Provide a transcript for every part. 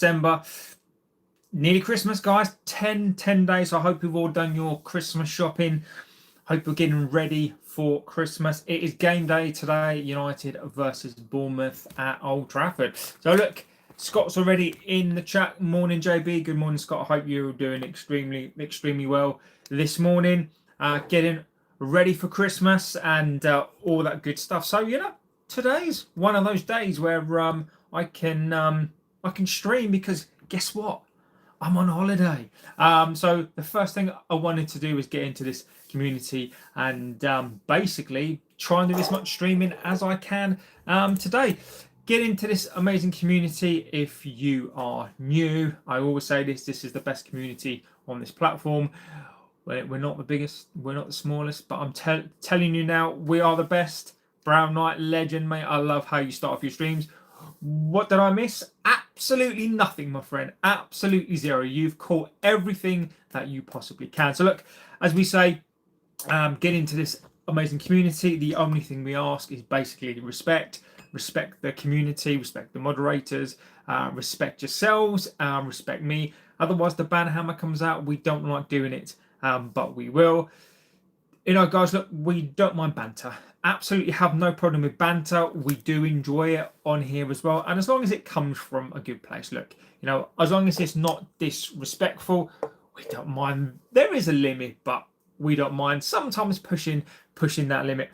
December. Nearly Christmas, guys. 10 days. I hope you've all done your Christmas shopping. Hope you're getting ready for Christmas. It is game day today. United versus Bournemouth at Old Trafford. So look, Scott's already in the chat. Morning, JB. Good morning, Scott. I hope you're doing extremely well this morning. Getting ready for Christmas and all that good stuff. So today's one of those days where I can stream, because guess what? I'm on holiday. So the first thing I wanted to do was get into this community and basically try and do as much streaming as I can today. Get into this amazing community. If you are new, I always say this is the best community on this platform. We're not the biggest, we're not the smallest, but I'm telling you now, we are the best. Brown Knight, legend, mate. I love how you start off your streams. What did I miss? Absolutely nothing, my friend. Absolutely zero. You've caught everything that you possibly can. So look, as we say, get into this amazing community. The only thing we ask is basically respect. Respect the community, respect the moderators, respect yourselves, respect me. Otherwise, the ban hammer comes out. We don't like doing it, but we will. Guys, look, we don't mind banter. Absolutely have no problem with banter. We do enjoy it on here as well. And as long as it comes from a good place, look, as long as it's not disrespectful, we don't mind. There is a limit, but we don't mind sometimes pushing that limit.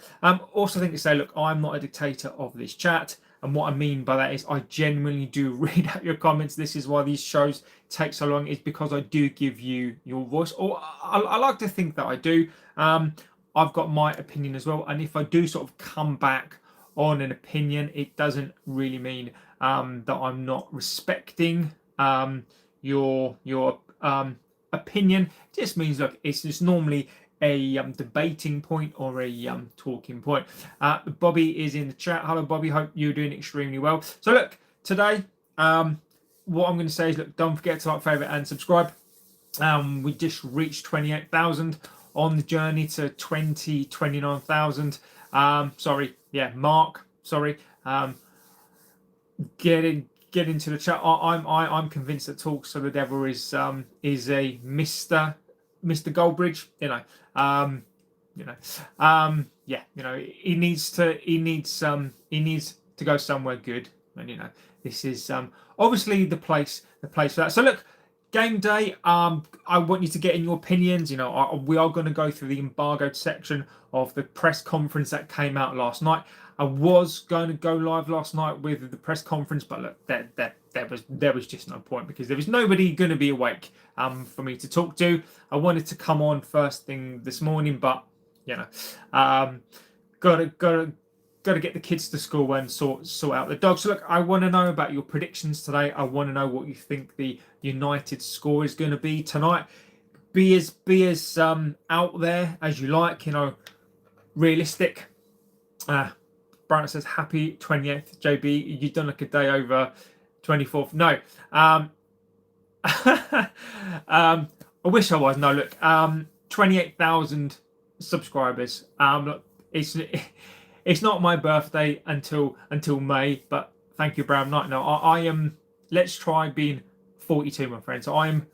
Also think to say, look, I'm not a dictator of this chat. And what I mean by that is I genuinely do read out your comments. This is why these shows take so long. It's because I do give you your voice. Or I like to think that I do. I've got my opinion as well. And if I do sort of come back on an opinion, it doesn't really mean that I'm not respecting your opinion. It just means, look, it's just normally a debating point or a talking point. Bobby is in the chat. Hello, Bobby. Hope you're doing extremely well. So look, today, what I'm going to say is, look, don't forget to like, favorite, and subscribe. We just reached 28,000 on the journey to 29,000. Mark. Sorry. Get into the chat. I'm convinced that Talks of the Devil is a Mr. Goldbridge. He needs to go somewhere good. And this is obviously the place for that. So look, game day. I want you to get in your opinions. We are going to go through the embargoed section of the press conference that came out last night. I was going to go live last night with the press conference, but look, there was just no point, because there was nobody going to be awake for me to talk to. I wanted to come on first thing this morning, but gotta get the kids to school and sort out the dogs. So look, I want to know about your predictions today. I want to know what you think the United score is going to be tonight. Be as out there as you like. Realistic. Brian says happy 28th, JB. You don't look a day over 24th. No. I wish I was. No, look. 28,000 subscribers. Look, it's not my birthday until May, but thank you, Brown Knight. No, I am. Let's try being 42, my friend. So I am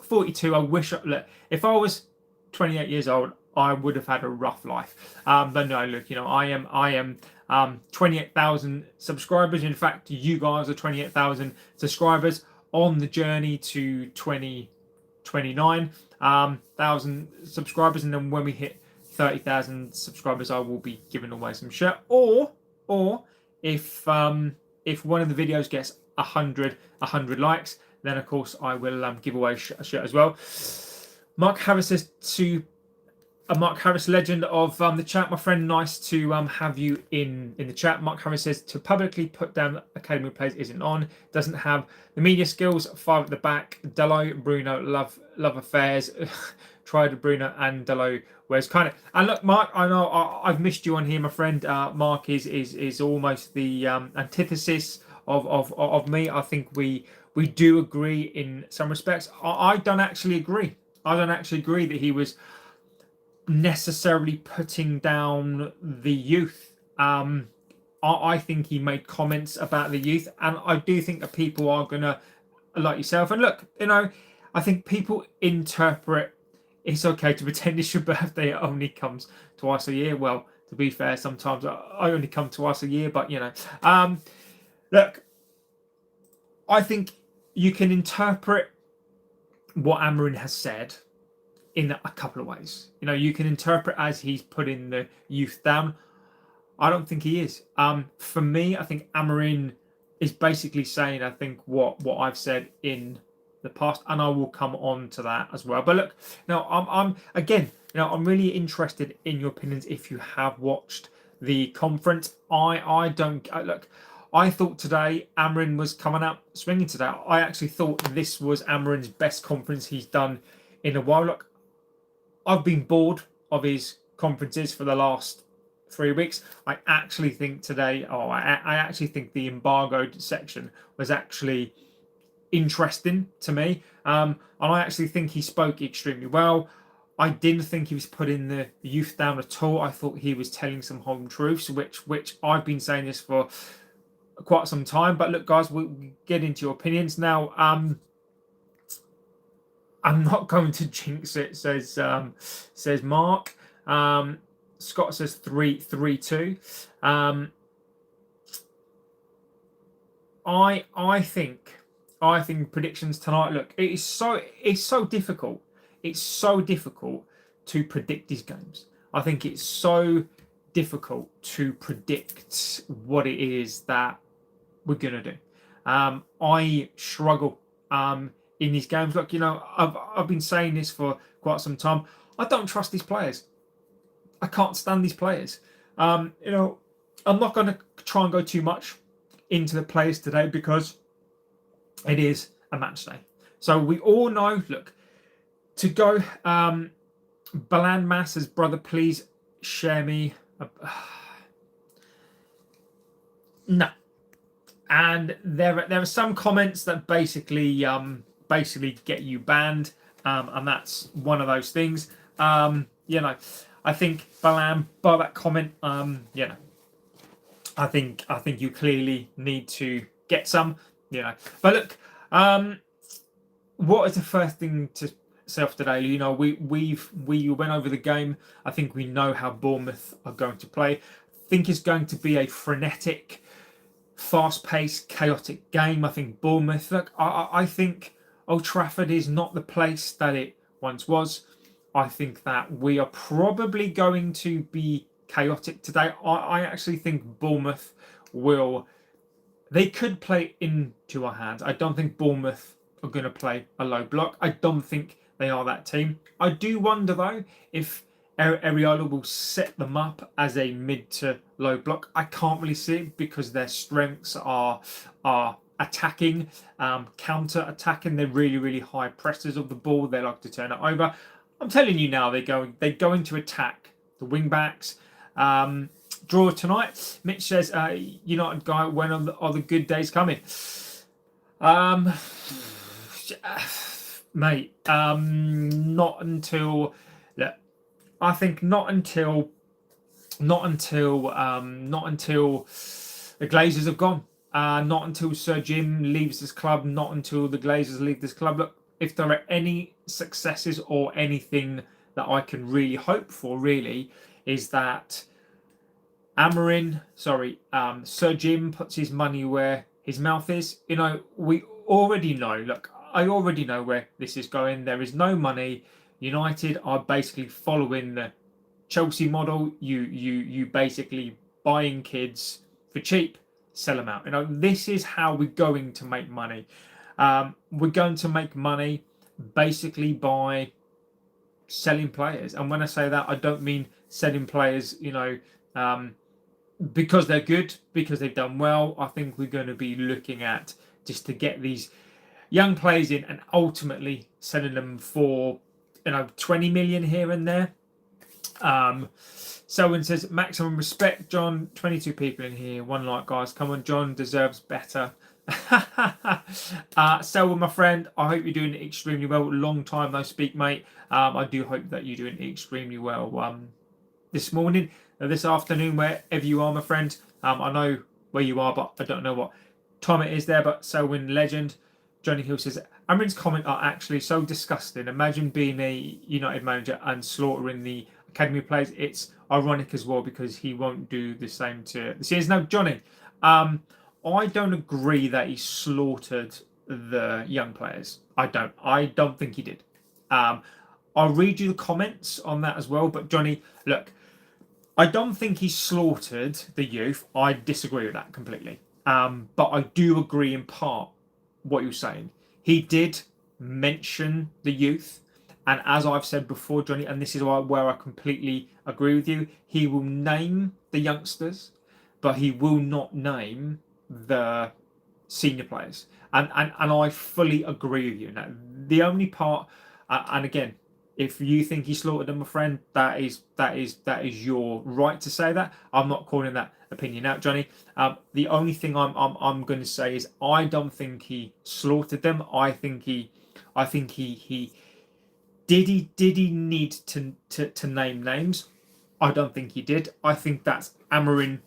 42. I wish. Look, if I was 28 years old, I would have had a rough life. But no, look, I am 28,000 subscribers. In fact, you guys are 28,000 subscribers on the journey to 29,000 subscribers, and then when we hit 30,000 subscribers, I will be giving away some shirt. Or if one of the videos gets 100 likes, then of course I will give away a shirt as well. Mark Harris says to Mark Harris, legend of the chat, my friend, nice to have you in the chat. Mark Harris says to publicly put down academy players isn't on, doesn't have the media skills. 5 at the back. Dello, Bruno, love affairs. Tried Bruno and Dello. Whereas kind of, and look, Mark, I know I've missed you on here, my friend. Mark is almost the antithesis of me. I think we do agree in some respects. I don't actually agree. I don't actually agree that he was necessarily putting down the youth. I think he made comments about the youth, and I do think that people are gonna like yourself. And look, I think people interpret it's okay to pretend it's your birthday. It only comes twice a year. Well, to be fair, sometimes I only come twice a year, but look, I think you can interpret what Amorin has said in a couple of ways. You can interpret as he's putting the youth down. I don't think he is. For me, I think Amorin is basically saying, I think, what I've said in the past, and I will come on to that as well. But look, now I'm again, I'm really interested in your opinions if you have watched the conference. I don't look. I thought today Amorin was coming out swinging today. I actually thought this was Amorin's best conference he's done in a while. Look, I've been bored of his conferences for the last 3 weeks. I actually think today, I actually think the embargoed section was actually interesting to me. And I actually think he spoke extremely well. I didn't think he was putting the youth down at all. I thought he was telling some home truths, which I've been saying this for quite some time. But look, guys, we'll get into your opinions now. I'm not going to jinx it, says Mark. Scott says 3-2. I think predictions tonight. Look, it's so difficult. It's so difficult to predict these games. I think it's so difficult to predict what it is that we're gonna do. I struggle in these games. Look, I've been saying this for quite some time. I don't trust these players. I can't stand these players. I'm not going to try and go too much into the players today because it is a match day. So we all know, look, to go, Balan Mass says, brother, please share me. No. And there are some comments that basically get you banned, and that's one of those things. I think Balan, by that comment, I think you clearly need to get some, But look, what is the first thing to say off today? We went over the game. I think we know how Bournemouth are going to play. I think it's going to be a frenetic, fast-paced, chaotic game. I think Bournemouth. Look, I think Old Trafford is not the place that it once was. I think that we are probably going to be chaotic today. I actually think Bournemouth they could play into our hands. I don't think Bournemouth are going to play a low block. I don't think they are that team. I do wonder, though, if Areola will set them up as a mid to low block. I can't really see it because their strengths are attacking, counter-attacking. They're really, really high pressers of the ball. They like to turn it over. I'm telling you now, they're going to attack the wing backs. Draw tonight. Mitch says, United guy, when are the good days coming? Mate, not until. I think not until the Glazers have gone. Not until Sir Jim leaves this club. Not until the Glazers leave this club. Look, if there are any successes or anything that I can really hope for, really, is that Sir Jim puts his money where his mouth is. We already know. Look, I already know where this is going. There is no money. United are basically following the Chelsea model. You basically buying kids for cheap, sell them out. This is how we're going to make money. We're going to make money basically by selling players. And when I say that, I don't mean selling players, because they're good, because they've done well. I think we're going to be looking at just to get these young players in and ultimately selling them for 20 million here and there. Selwyn says, maximum respect, John. 22 people in here. One like, guys. Come on, John deserves better. Selwyn, my friend, I hope you're doing extremely well. Long time no speak, mate. I do hope that you're doing extremely well this morning, this afternoon, wherever you are, my friend. I know where you are, but I don't know what time it is there. But Selwyn, legend. Johnny Hill says, Amorin's comments are actually so disgusting. Imagine being a United manager and slaughtering the academy players. It's ironic as well because he won't do the same to the seniors. No, Johnny, I don't agree that he slaughtered the young players. I don't think he did. I'll read you the comments on that as well. But Johnny, look, I don't think he slaughtered the youth. I disagree with that completely. But I do agree in part what you're saying. He did mention the youth, and as I've said before, Johnny, and this is where I completely agree with you, he will name the youngsters, but he will not name the senior players. And I fully agree with you. Now, the only part, and again, if you think he slaughtered them, my friend, that is your right to say that. I'm not calling that opinion out, Johnny. The only thing I'm going to say is I don't think he slaughtered them. I think he did he need to name names. I don't think he did. I think that's Amorin.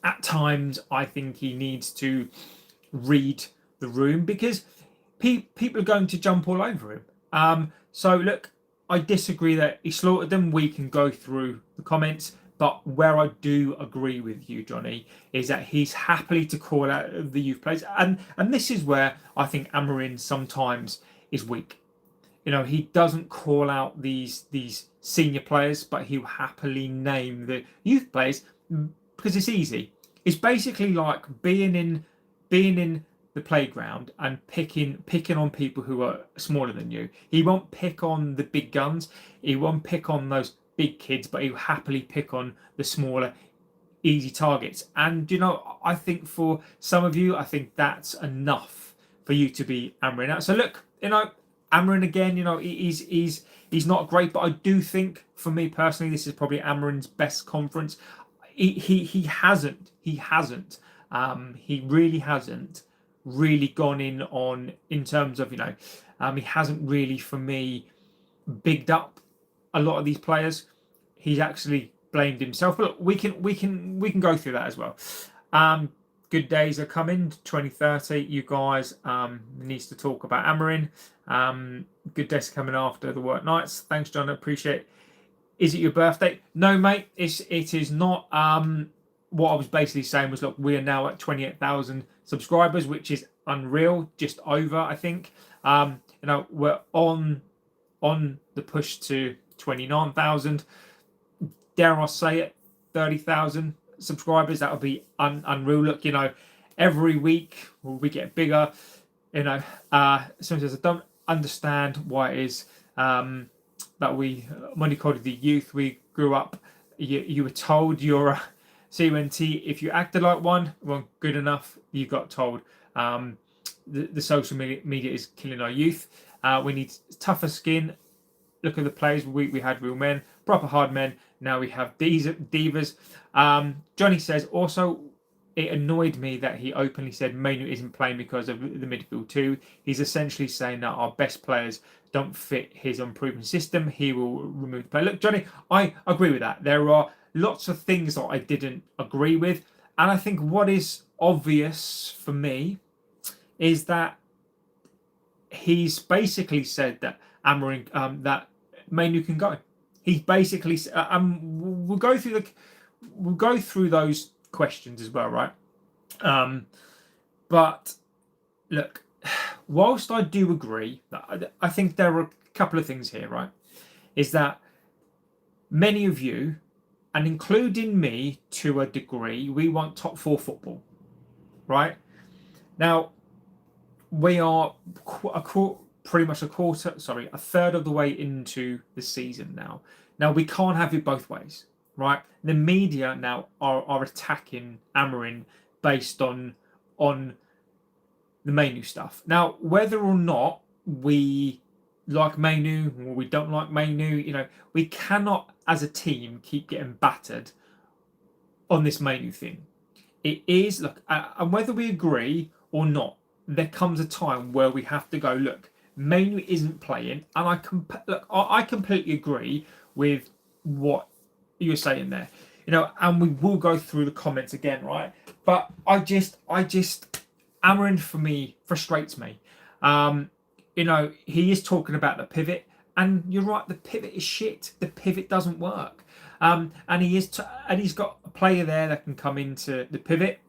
At times, I think he needs to read the room because people are going to jump all over him. So look, I disagree that he slaughtered them. We can go through the comments, but where I do agree with you, Johnny, is that he's happily to call out the youth players, and this is where I think Amorin sometimes is weak. He doesn't call out these senior players, but he'll happily name the youth players because it's easy. It's basically like being in the playground and picking on people who are smaller than you. He won't pick on the big guns. He won't pick on those big kids, but he'll happily pick on the smaller, easy targets. And I think for some of you, I think that's enough for you to be Amorin out. So look, Amorin again, he's not great, but I do think for me personally, this is probably Amorin's best conference. He hasn't. He really hasn't really gone in terms of he hasn't really for me bigged up a lot of these players. He's actually blamed himself. But look, we can go through that as well. Good days are coming, 2030. You guys needs to talk about Amorin. Good days coming after the work nights. Thanks, John. I appreciate it. Is it your birthday? No, mate. It is not. What I was basically saying was, look, we are now at 28,000 subscribers, which is unreal. Just over, I think. We're on the push to 29,000. Dare I say it, 30,000 subscribers. That would be unreal. Look, every week we get bigger. Someone says, I don't understand why it is that we money-coded the youth. We grew up. You were told you're a CUNT. If you acted like one, well, good enough. You got told. The social media is killing our youth. We need tougher skin. Look at the players. We had real men, proper hard men. Now we have divas. Johnny says, also, it annoyed me that he openly said Mainoo isn't playing because of the midfield too. He's essentially saying that our best players don't fit his unproven system. He will remove the player. Look, Johnny, I agree with that. There are lots of things that I didn't agree with. And I think what is obvious for me is that he's basically said that Amorin, that Mainoo can go. He basically, we'll go through those questions as well, right? But look, whilst I do agree, I think there are a couple of things here, right? Is that many of you, and including me to a degree, we want top four football, right? Now, we are a third of the way into the season now. Now, we can't have it both ways, right? The media now are attacking Amorin based on the Mainoo stuff. Now, whether or not we like Mainoo or we don't like Mainoo, we cannot, as a team, keep getting battered on this Mainoo thing. It is, look, and whether we agree or not, there comes a time where we have to go, look, Mainoo isn't playing, and I completely agree with what you're saying there, and we will go through the comments again, right? But I just Amorin for me frustrates me. He is talking about the pivot, and you're right. The pivot is shit. The pivot doesn't work. And he's got a player there that can come into the pivot.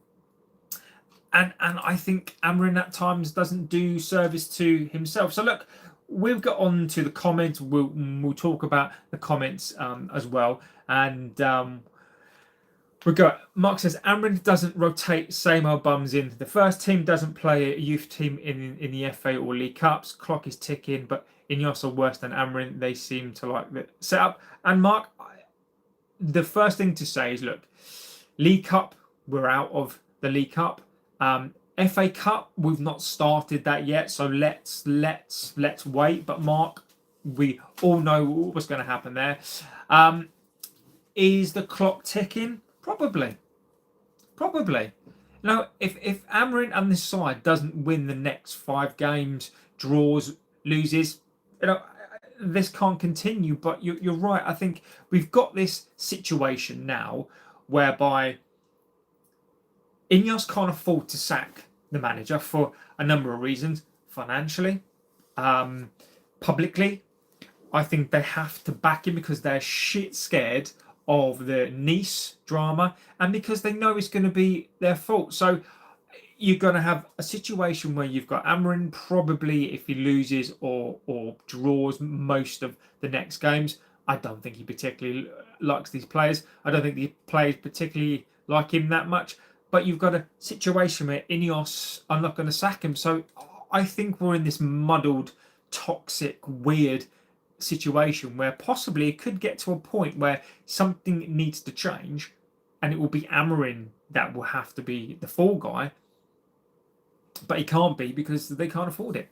And I think Amorin at times doesn't do service to himself. So look, we'll get on to the comments. We'll talk about the comments as well. And we go. Mark says Amorin doesn't rotate same old bums in the first team. Doesn't play a youth team in the FA or League Cups. Clock is ticking, but INEOS are worse than Amorin. They seem to like the setup. And Mark, the first thing to say is, look, League Cup, we're out of the League Cup. FA Cup, we've not started that yet, so let's wait. But Mark, we all know what's going to happen there. Is the clock ticking? Probably. If Amorin and this side doesn't win the next 5 games, draws, loses, this can't continue. But you're right. I think we've got this situation now whereby INEOS can't afford to sack the manager for a number of reasons. Financially, publicly, I think they have to back him because they're shit scared of the Nice drama and because they know it's going to be their fault. So you're going to have a situation where you've got Amorin probably, if he loses or draws most of the next games. I don't think he particularly likes these players. I don't think the players particularly like him that much. But you've got a situation where INEOS are not going to sack him. So I think we're in this muddled, toxic, weird situation where possibly it could get to a point where something needs to change and it will be Amorin that will have to be the fall guy. But he can't be because they can't afford it.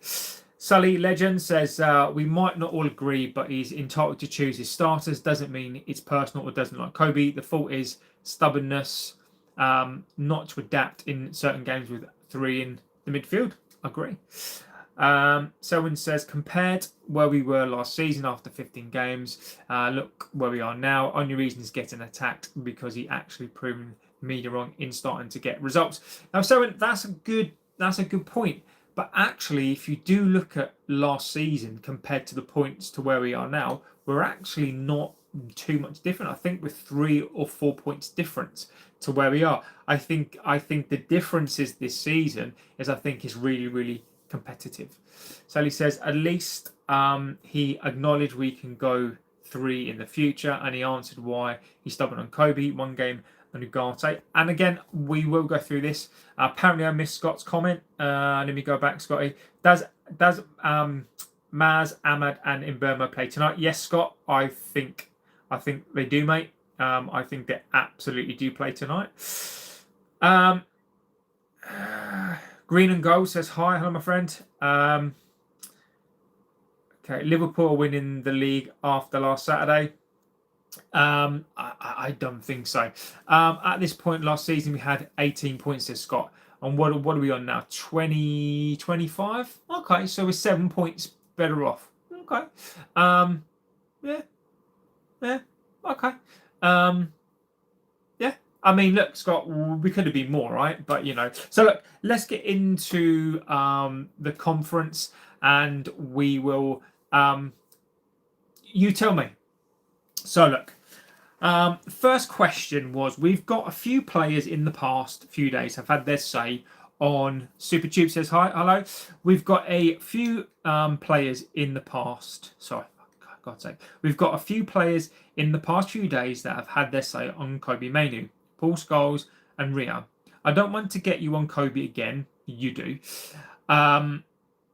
Sully Legend says, we might not all agree, but he's entitled to choose his starters. Doesn't mean it's personal or doesn't like Kobbie. The fault is stubbornness. Not to adapt in certain games with 3 in the midfield. Agree. Selwyn says, compared where we were last season after 15 games, look where we are now. Only reason is getting attacked because he actually proven media wrong in starting to get results. Now, Selwyn, that's a good point. But actually, if you do look at last season compared to the points to where we are now, we're actually not too much different. I think we're 3 or 4 points difference to where we are. I think the difference is this season is I think is really, really competitive. Sally says at least he acknowledged we can go 3 in the future, and he answered why he's stubborn on Kobbie. 1 game on Ugarte. And again, we will go through this. Apparently I missed Scott's comment. Let me go back, Scotty. Does Maz, Ahmad and Mberma play tonight? Yes, Scott, I think they do, mate. I think they absolutely do play tonight. Green and Gold says hi. Hello, my friend. Okay, Liverpool winning the league after last Saturday. I don't think so. At this point last season, we had 18 points, says Scott. And what are we on now? 20, 25? Okay, so we're 7 points better off. Okay. Yeah. Okay. Yeah. I mean, look, Scott, we could have been more, right? But, So, look, let's get into the conference and we will... you tell me. So, look. First question was, we've got a few players in the past few days have had their say on... SuperTube says hi. Hello. We've got a few players in the past... Sorry. God's sake. We've got a few players in the past few days that have had their say on Kobbie Mainoo, Paul Scholes and Rio. I don't want to get you on Kobbie again. You do.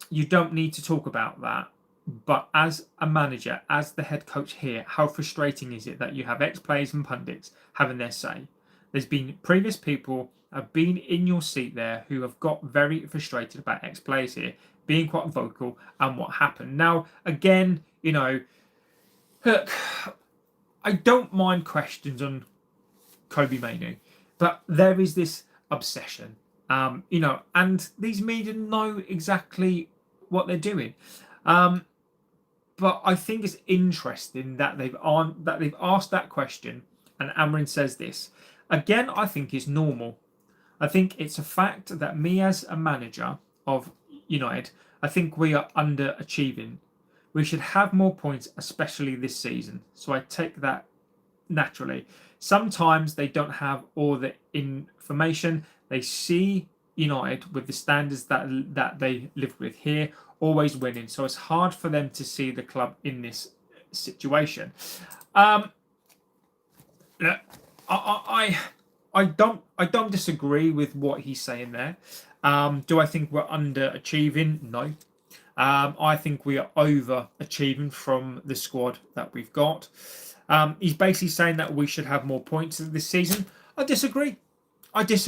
You don't need to talk about that. But as a manager, as the head coach here, how frustrating is it that you have ex-players and pundits having their say? There's been previous people have been in your seat there who have got very frustrated about ex-players here being quite vocal and what happened. Now, again, look, I don't mind questions on Kobbie Mainoo, but there is this obsession, and these media know exactly what they're doing. But I think it's interesting that they've asked that question, and Amorin says this. Again, I think it's normal. I think it's a fact that me as a manager of United, I think we are underachieving. We should have more points, especially this season. So I take that naturally. Sometimes they don't have all the information. They see United with the standards that they live with here, always winning. So it's hard for them to see the club in this situation. I don't disagree with what he's saying there. Do I think we're underachieving? No. I think we are overachieving from the squad that we've got. He's basically saying that we should have more points this season. I disagree. He's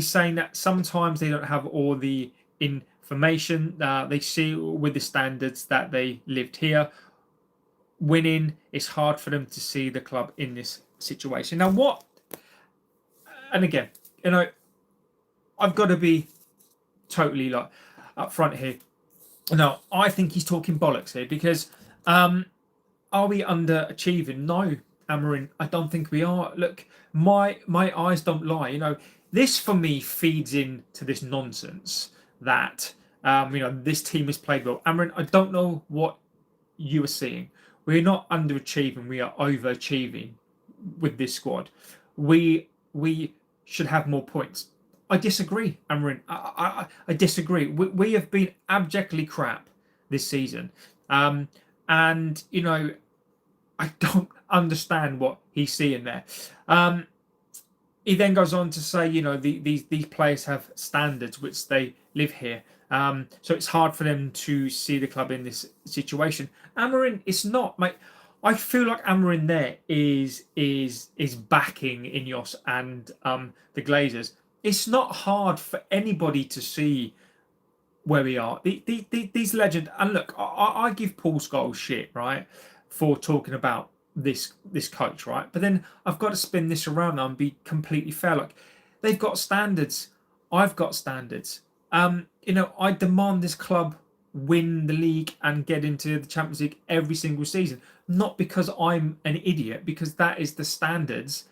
saying that sometimes they don't have all the information they see with the standards that they lived here. Winning, it's hard for them to see the club in this situation. Now, what? And again, I've got to be totally like up front here. No, I think he's talking bollocks here because are we underachieving? No, Amorin, I don't think we are. Look, my eyes don't lie. This for me feeds into this nonsense that this team has played well. Amorin, I don't know what you are seeing. We're not underachieving. We are overachieving with this squad. We should have more points. I disagree, Amorin. I disagree. We have been abjectly crap this season, and I don't understand what he's seeing there. He then goes on to say, these players have standards which they live here. So it's hard for them to see the club in this situation. Amorin, it's not, mate. I feel like Amorin there is backing INEOS and the Glazers. It's not hard for anybody to see where we are. These legends, and look, I give Paul Scholes shit, right, for talking about this coach, right? But then I've got to spin this around and be completely fair. Like, they've got standards. I've got standards. I demand this club win the league and get into the Champions League every single season. Not because I'm an idiot, because that is the standards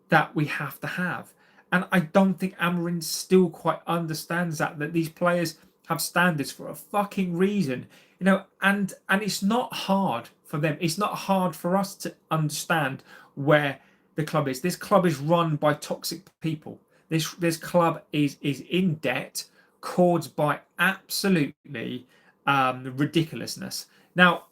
that we have to have. And I don't think Amorin still quite understands that these players have standards for a fucking reason. And it's not hard for them. It's not hard for us to understand where the club is. This club is run by toxic people. This club is in debt, caused by absolutely ridiculousness. Now,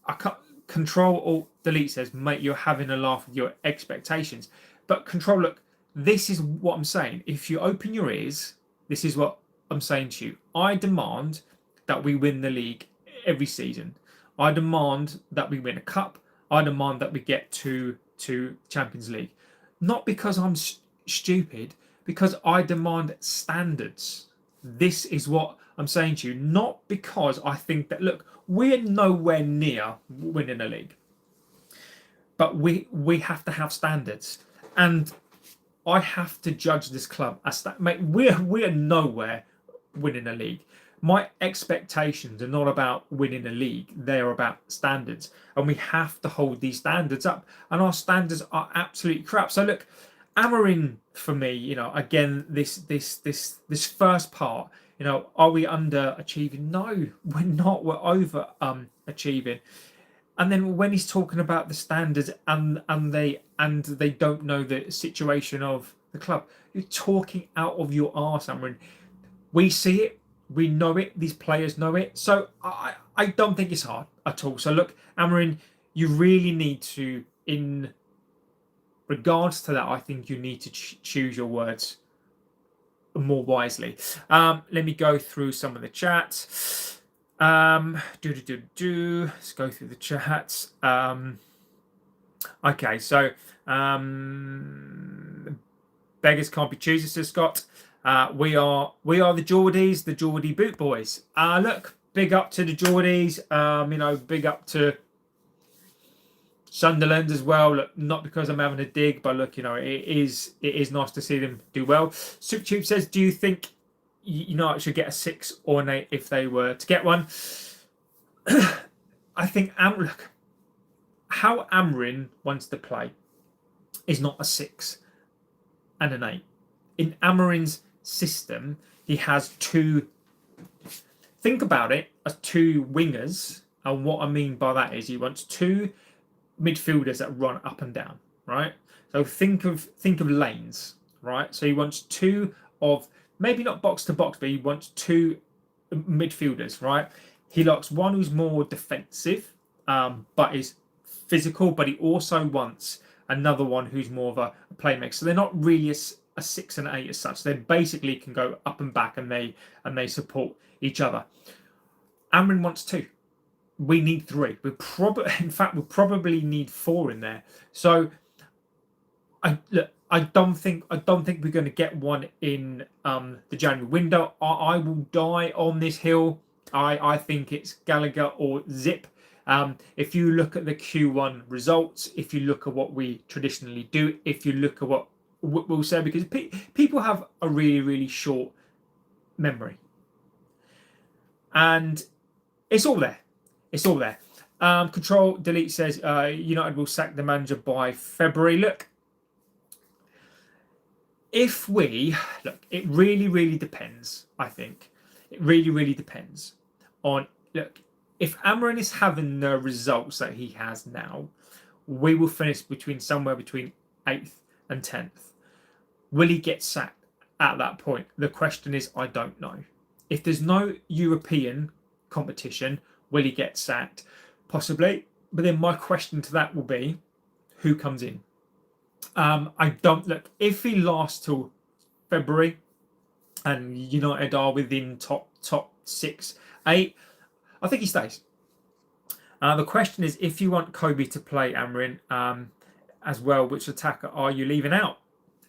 I can't, Control Alt Delete says, mate, you're having a laugh with your expectations. But Control, look, this is what I'm saying. If you open your ears, this is what I'm saying to you. I demand that we win the league every season. I demand that we win a cup. I demand that we get to Champions League. Not because I'm stupid, because I demand standards. This is what I'm saying to you. Not because I think that, look, we're nowhere near winning a league. But we have to have standards. And I have to judge this club as that. Mate, we're nowhere winning a league. My expectations are not about winning a league. They're about standards. And we have to hold these standards up. And our standards are absolutely crap. So look, Amorin, for me, again, this first part, are we underachieving? No, we're not. We're over achieving. And then when he's talking about the standards and they don't know the situation of the club, you're talking out of your arse, Amorin. We see it, we know it, these players know it. So I don't think it's hard at all. So look, Amorin, you really need to, in regards to that, I think you need to choose your words more wisely. Let me go through some of the chats. Let's go through the chats. Okay, so beggars can't be choosers, says Scott. We are the Geordies, the Geordie Boot Boys. Look, big up to the Geordies. Big up to Sunderland as well. Look, not because I'm having a dig, but look, it is nice to see them do well. SoupTube says, do you think United should get a 6 or an 8 if they were to get one? I think look, how Amorin wants to play is not a 6 and an 8. In Amorin's system, he has two. Think about it as two wingers, and what I mean by that is he wants two midfielders that run up and down, right? So think of lanes, right? So he wants two of, maybe not box to box, but he wants two midfielders, right? He likes one who's more defensive, but is physical, but he also wants another one who's more of a playmaker. So they're not really a 6 and 8 as such. They basically can go up and back, and they support each other. Amorin wants two. We need three. We probably need four in there. So I don't think we're going to get one in the January window. I will die on this hill. I think it's Gallagher or Zip. If you look at the Q1 results, if you look at what we traditionally do, if you look at what we'll say, because people have a really, really short memory, and it's all there. It's all there. Control Delete says United will sack the manager by February. Look, it really, really depends. I think it really, really depends on. Look, if Amorin is having the results that he has now, we will finish somewhere between 8th and 10th. Will he get sacked at that point? The question is, I don't know. If there's no European competition, will he get sacked? Possibly. But then my question to that will be, who comes in? I don't look. If he lasts till February, and United are within top 6, 8, I think he stays. The question is, if you want Kobbie to play Amorin as well, which attacker are you leaving out?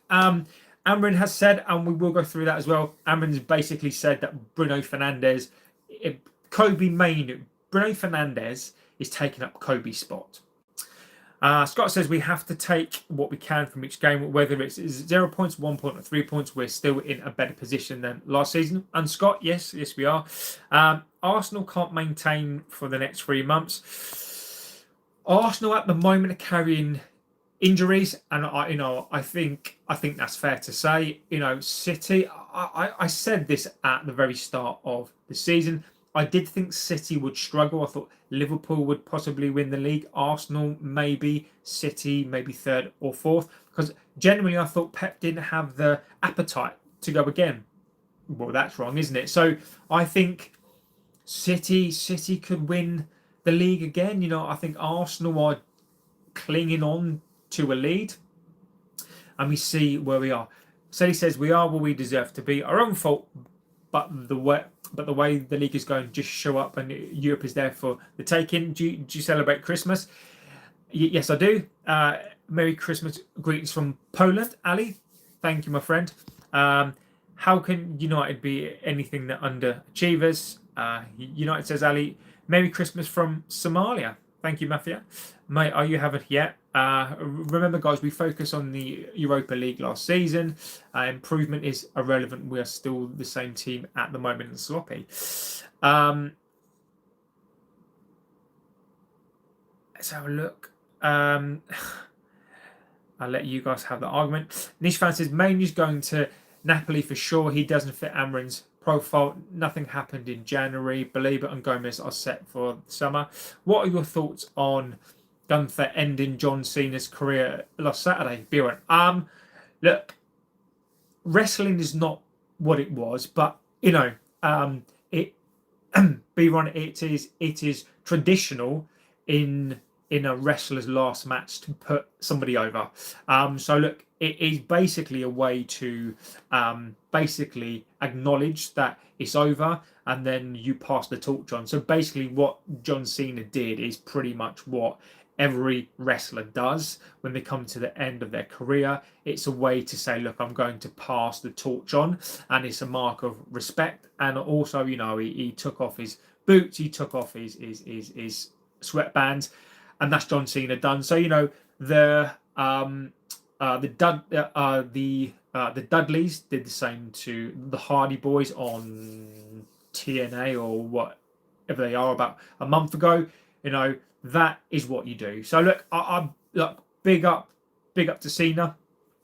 Amorin has said, and we will go through that as well. Amorin's basically said that Bruno Fernandes, Kobbie Mainoo, Bruno Fernandes is taking up Kobbie's spot. Scott says we have to take what we can from each game, whether it's 0 points, 1 point, or 3 points. We're still in a better position than last season. And Scott, yes, we are. Arsenal can't maintain for the next 3 months. Arsenal at the moment are carrying injuries, and I think that's fair to say. City. I said this at the very start of the season. I did think City would struggle. I thought Liverpool would possibly win the league. Arsenal maybe. City maybe 3rd or 4th. Because generally I thought Pep didn't have the appetite to go again. Well, that's wrong, isn't it? So I think City could win the league again. I think Arsenal are clinging on to a lead. And we see where we are. So he says we are where we deserve to be. Our own fault, but the way the league is going, just show up and Europe is there for the taking. Do you celebrate Christmas? Yes, I do. Merry Christmas greetings from Poland, Ali. Thank you, my friend. How can United be anything that underachievers? United says, Ali, Merry Christmas from Somalia. Thank you, Mafia. Mate, are you haven't yet? Remember, guys, we focus on the Europa League last season. Improvement is irrelevant. We are still the same team at the moment and sloppy. Let's have a look. I'll let you guys have the argument. Niche fan says Mainoo's going to Napoli for sure. He doesn't fit Amorin's profile. Nothing happened in January. Belieber and Gomez are set for the summer. What are your thoughts on Gunther ending John Cena's career last Saturday? Biran. Look, wrestling is not what it was, but Biran, it is traditional in a wrestler's last match to put somebody over. So look, it is basically a way to basically acknowledge that it's over, and then you pass the torch on. So basically what John Cena did is pretty much what every wrestler does when they come to the end of their career. It's a way to say, look, I'm going to pass the torch on, and it's a mark of respect. And also, he took off his boots, he took off his sweatbands, and that's John Cena done. So the Dudleys did the same to the Hardy Boys on TNA or whatever they are about a month ago. That is what you do. So look, I'm big up to Cena.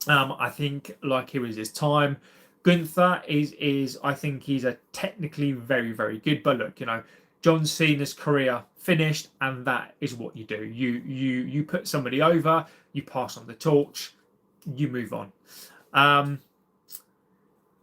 I think it was his time. Gunther is I think he's a technically very, very good. But look, John Cena's career finished, and that is what you do. You put somebody over, you pass on the torch, you move on.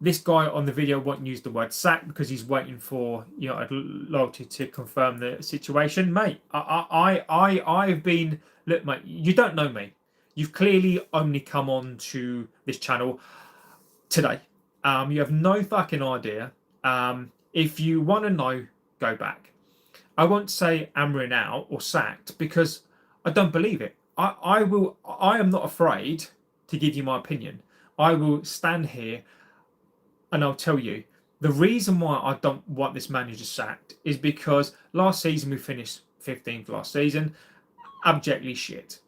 This guy on the video won't use the word sack because he's waiting for loyalty to confirm the situation, mate. I've been, look, mate. You don't know me. You've clearly only come on to this channel today. You have no fucking idea. If you want to know, go back. I won't say Amorin out or sacked because I don't believe it. I am not afraid to give you my opinion. I will stand here and I'll tell you the reason why I don't want this manager sacked is because last season we finished 15th last season, abjectly shit.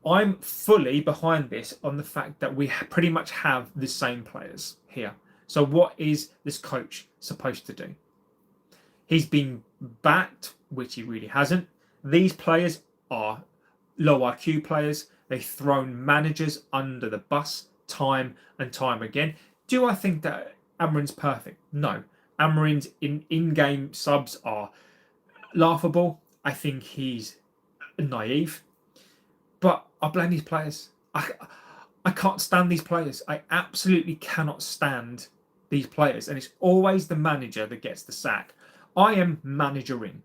I'm fully behind this on the fact that we pretty much have the same players here. So what is this coach supposed to do? He's been backed, which he really hasn't. These players are low IQ players. They've thrown managers under the bus time and time again. Do I think that Amorin's perfect? No. Amorin's in-game subs are laughable. I think he's naive. But I blame these players. I can't stand these players. I absolutely cannot stand these players. And it's always the manager that gets the sack. I am managering.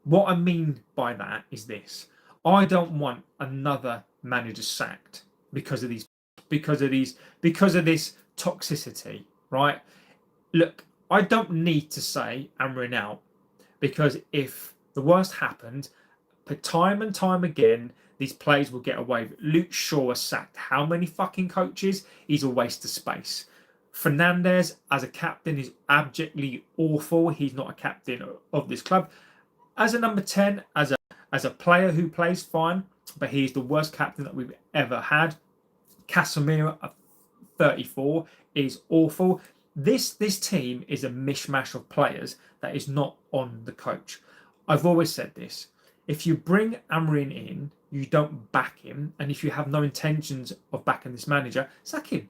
What I mean by that is this. I don't want another manager sacked because of this toxicity, right? Look, I don't need to say Amorin out because if the worst happened, time and time again, these players will get away with it. Luke Shaw was sacked. How many fucking coaches? He's a waste of space. Fernandes as a captain is abjectly awful. He's not a captain of this club. As a number 10, as a player who plays fine, but he's the worst captain that we've ever had. Casemiro at 34 is awful. This team is a mishmash of players that is not on the coach. I've always said this. If you bring Amorin in, you don't back him, and if you have no intentions of backing this manager, sack him.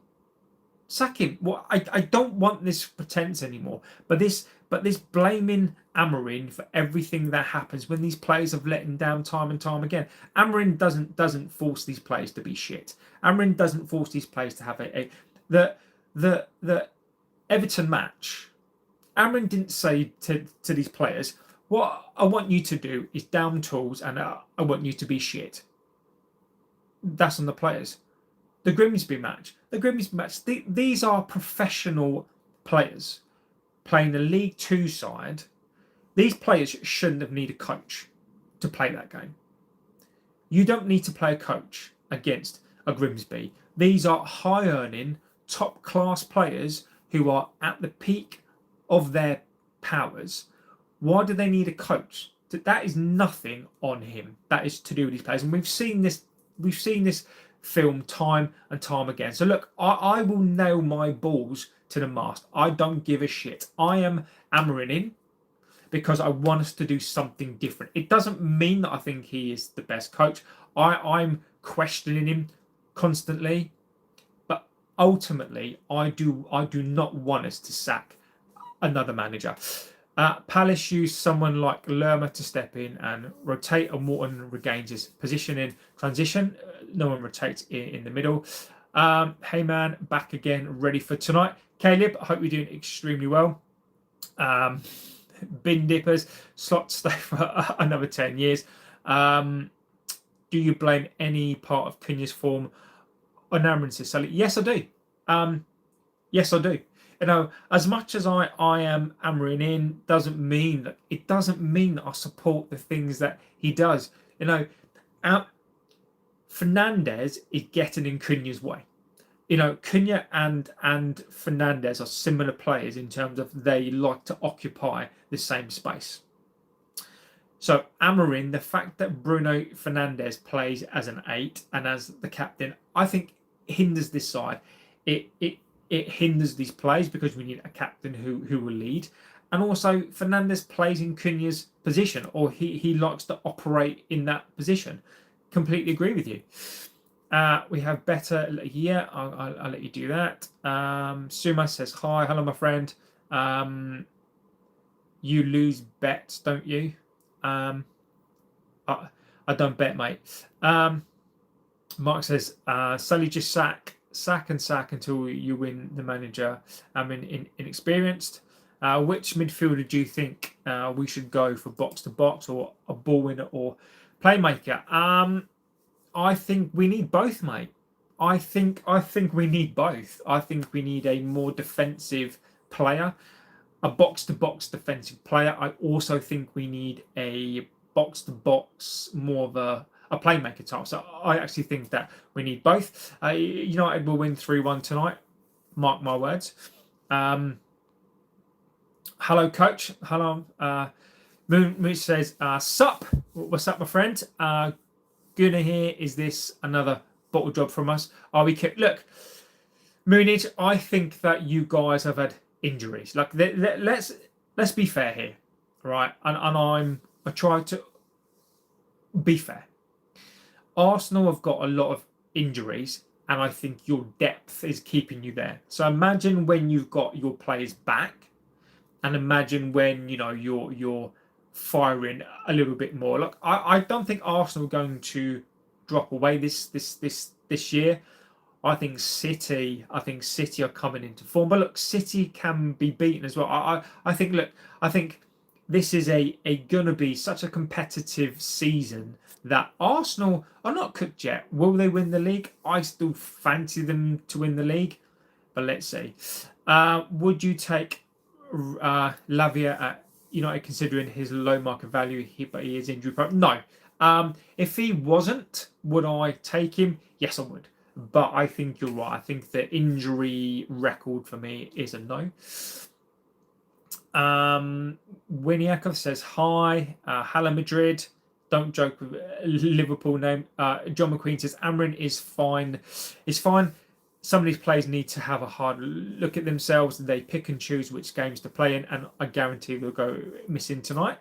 Sack him. Well, I don't want this pretense anymore. But this blaming Amorin for everything that happens when these players have let him down time and time again. Amorin doesn't force these players to be shit. Amorin doesn't force these players to have the Everton match. Amorin didn't say to these players, what I want you to do is down tools and I want you to be shit. That's on the players. The Grimsby match. These are professional players playing the League Two side. These players shouldn't have needed a coach to play that game. You don't need to play a coach against a Grimsby. These are high-earning, top-class players who are at the peak of their powers. Why do they need a coach? That is nothing on him. That is to do with these players, and we've seen this film time and time again. So look, I will nail my balls to the mast. I don't give a shit. I am Amorin in because I want us to do something different. It doesn't mean that I think he is the best coach. I'm questioning him constantly, but ultimately I do not want us to sack another manager. Palace used someone like Lerma to step in and rotate, and Morton regains his position in transition. No one rotates in the middle. Hey man, back again, ready for tonight. Caleb, I hope you're doing extremely well. Bin dippers, slot stay for another 10 years. Do you blame any part of Cunha's form on Amorin? Yes, I do. Yes, I do. As much as I am Amorin in, doesn't mean that I support the things that he does. Fernandes is getting in Cunha's way. Cunha and Fernandes are similar players in terms of they like to occupy the same space. So Amorin, the fact that Bruno Fernandes plays as an 8 and as the captain, I think hinders this side. It hinders these plays because we need a captain who will lead. And also Fernandes plays in Cunha's position, or he likes to operate in that position. Completely agree with you. We have better. Yeah, I'll let you do that. Suma says hi. Hello, my friend. You lose bets, don't you? I don't bet, mate. Mark says, Sully, just sack until you win the manager. Inexperienced. Which midfielder do you think we should go for, box to box or a ball winner or playmaker? I think we need both, mate. I think we need both. I think we need a more defensive player, a box to box defensive player. I also think we need a box to box, more of a playmaker type. So I actually think that we need both. United will win 3-1 tonight. Mark my words. Hello, coach. Hello. Moon says, sup. What's up, my friend? Good to hear. Is this another bottle job from us? Are we kicked? Look, Moonage, I think that you guys have had injuries. Like, let's be fair here, right? And I try to be fair. Arsenal have got a lot of injuries, and I think your depth is keeping you there. So imagine when you've got your players back, and imagine when you're firing a little bit more. Look, I don't think Arsenal are going to drop away this year. I think City are coming into form, but look, City can be beaten as well. I think this is gonna be such a competitive season that Arsenal are not cooked yet. Will they win the league? I still fancy them to win the league, but let's see. Would you take Lavia at United, considering his low market value, but he is injury prone? No. If he wasn't, would I take him? Yes, I would. But I think you're right. I think the injury record for me is a no. Winiakov says hi. Hello, Madrid. Don't joke with Liverpool name. John McQueen says Amorin is fine. It's fine. Some of these players need to have a hard look at themselves. They pick and choose which games to play in, and I guarantee they'll go missing tonight.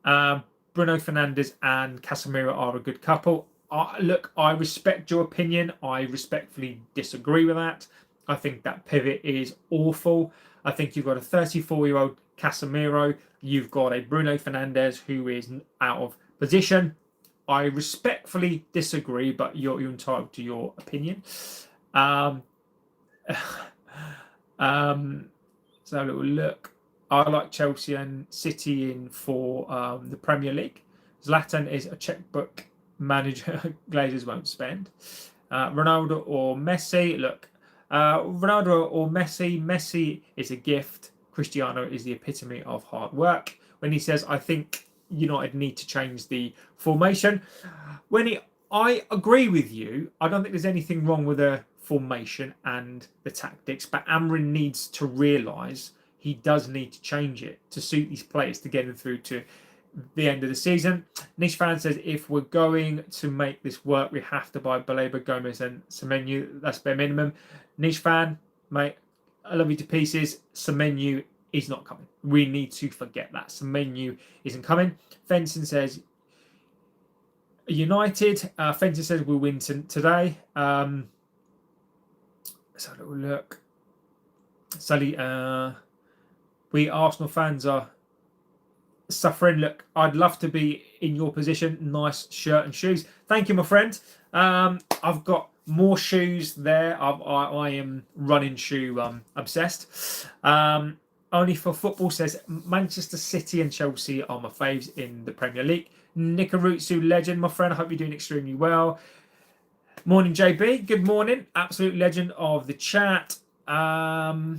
Bruno Fernandes and Casemiro are a good couple. Look, I respect your opinion. I respectfully disagree with that. I think that pivot is awful. I think you've got a 34-year-old Casemiro. You've got a Bruno Fernandes who is out of position. I respectfully disagree, but you're entitled to your opinion. So a little look. I like Chelsea and City in for the Premier League. Zlatan is a checkbook manager. Glazers won't spend. Ronaldo or Messi? Look, Ronaldo or Messi? Messi is a gift. Cristiano is the epitome of hard work. When he says, I think United need to change the formation. I agree with you. I don't think there's anything wrong with the formation and the tactics, but Amorin needs to realise he does need to change it to suit these players to get them through to the end of the season. Nish Fan says, if we're going to make this work, we have to buy Baleba, Gomez and Semenyo. That's bare minimum. Nish Fan, mate, I love you to pieces. Semenyo is not coming. We need to forget that. Semenyo isn't coming. Fenton says, United. Fenton says we'll win today. Let's have a little look. Sully, we Arsenal fans are suffering. Look, I'd love to be in your position. Nice shirt and shoes. Thank you, my friend. I've got more shoes there. I am running shoe obsessed. Only for football says Manchester City and Chelsea are my faves in the Premier League. Nikarutsu legend, my friend. I hope you're doing extremely well. Morning, JB. Good morning. Absolute legend of the chat. Go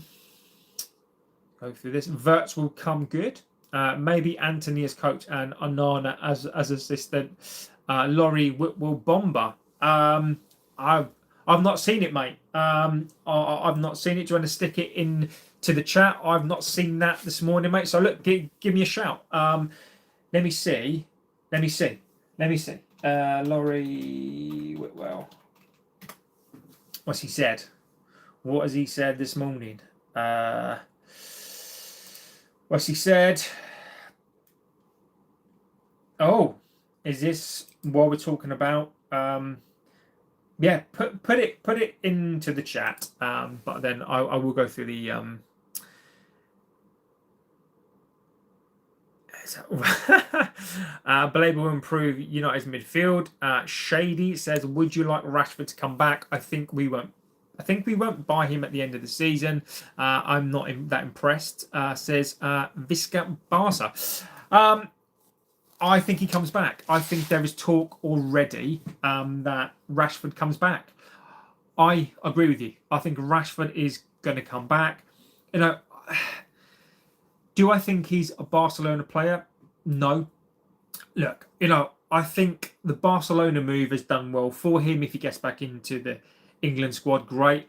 through this. Verts will come good. Maybe Anthony as coach and Onana as assistant. Laurie will bomber. I've not seen it, mate. I've not seen it. Do you want to stick it in to the chat? I've not seen that this morning, mate. So look, give me a shout. Let me see. Laurie Whitwell. What's he said? What has he said this morning? What's he said? Oh, is this what we're talking about? Yeah, put it into the chat. But then I will go through the Baleba will improve United's midfield. Shady says, "Would you like Rashford to come back?" I think we won't. I think we won't buy him at the end of the season. I'm not that impressed. Says Visca Barca. I think he comes back. I think there is talk already that Rashford comes back. I agree with you. I think Rashford is going to come back. You know, do I think he's a Barcelona player? No. Look, I think the Barcelona move has done well for him. If he gets back into the England squad, great.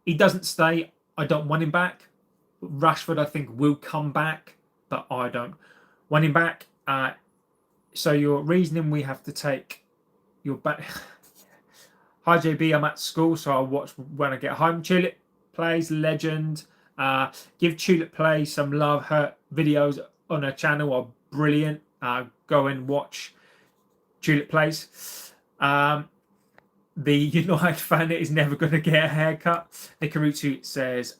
He doesn't stay. I don't want him back. Rashford, I think, will come back, but I don't want him back. So your reasoning, we have to take your back. Hi JB, I'm at school, so I'll watch when I get home. Tulip plays legend. Give Tulip Play some love. Her videos on her channel are brilliant. Go and watch Tulip Plays. The United fan is never going to get a haircut. Nikarutu says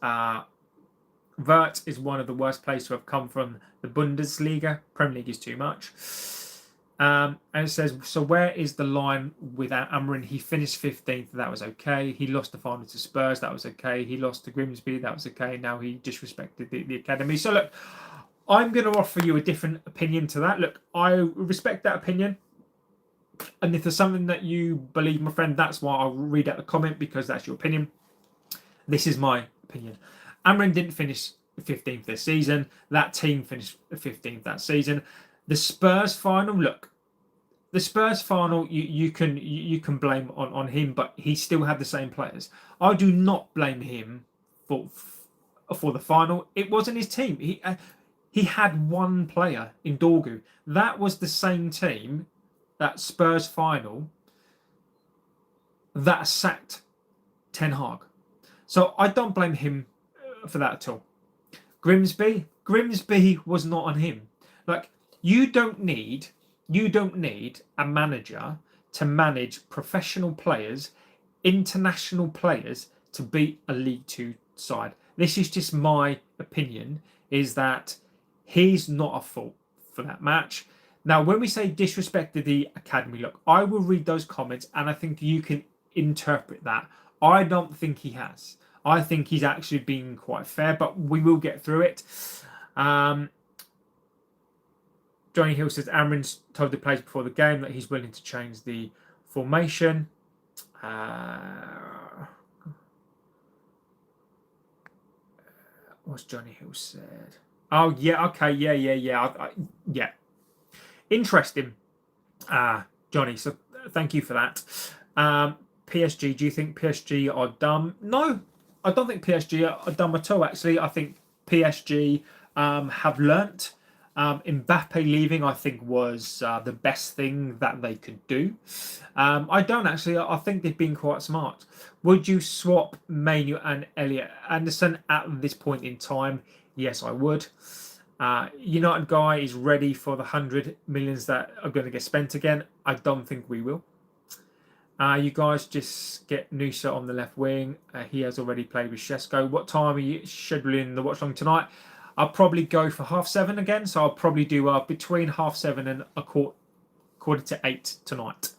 Vert is one of the worst players to have come from the Bundesliga. Premier League is too much. And it says, so where is the line without Amorin? He finished 15th. That was okay. He lost the final to Spurs. That was okay. He lost to Grimsby. That was okay. Now he disrespected the academy. So look, I'm going to offer you a different opinion to that. Look, I respect that opinion. And if there's something that you believe, my friend, that's why I'll read out the comment, because that's your opinion. This is my opinion. Amorin didn't finish 15th this season. That team finished 15th that season. The Spurs final, look, the Spurs final, you can blame on him, but he still had the same players. I do not blame him for the final. It wasn't his team. He had one player in Dorgu. That was the same team, that Spurs final, that sacked Ten Hag. So I don't blame him for that at all. Grimsby was not on him. Like, you don't need a manager to manage professional players, international players, to beat a League Two side. This is just my opinion, is that he's not at fault for that match. Now, when we say disrespected the academy, look, I will read those comments and I think you can interpret that. I don't think he has. I think he's actually been quite fair, but we will get through it. Johnny Hill says Amorin's told the players before the game that he's willing to change the formation. What's Johnny Hill said? Oh, yeah, okay, yeah. Interesting, Johnny, so thank you for that. PSG, do you think PSG are dumb? No, I don't think PSG are dumb at all, actually. I think PSG have learnt. Mbappe leaving, I think, was the best thing that they could do. I don't actually. I think they've been quite smart. Would you swap Mainoo and Elliot Anderson at this point in time? Yes, I would. United guy is ready for the 100 millions that are going to get spent again. I don't think we will. You guys just get Noosa on the left wing. He has already played with Shesko. What time are you scheduling the watch long tonight? I'll probably go for 7:30 again. So I'll probably do between 7:30 and a quarter to 8 tonight.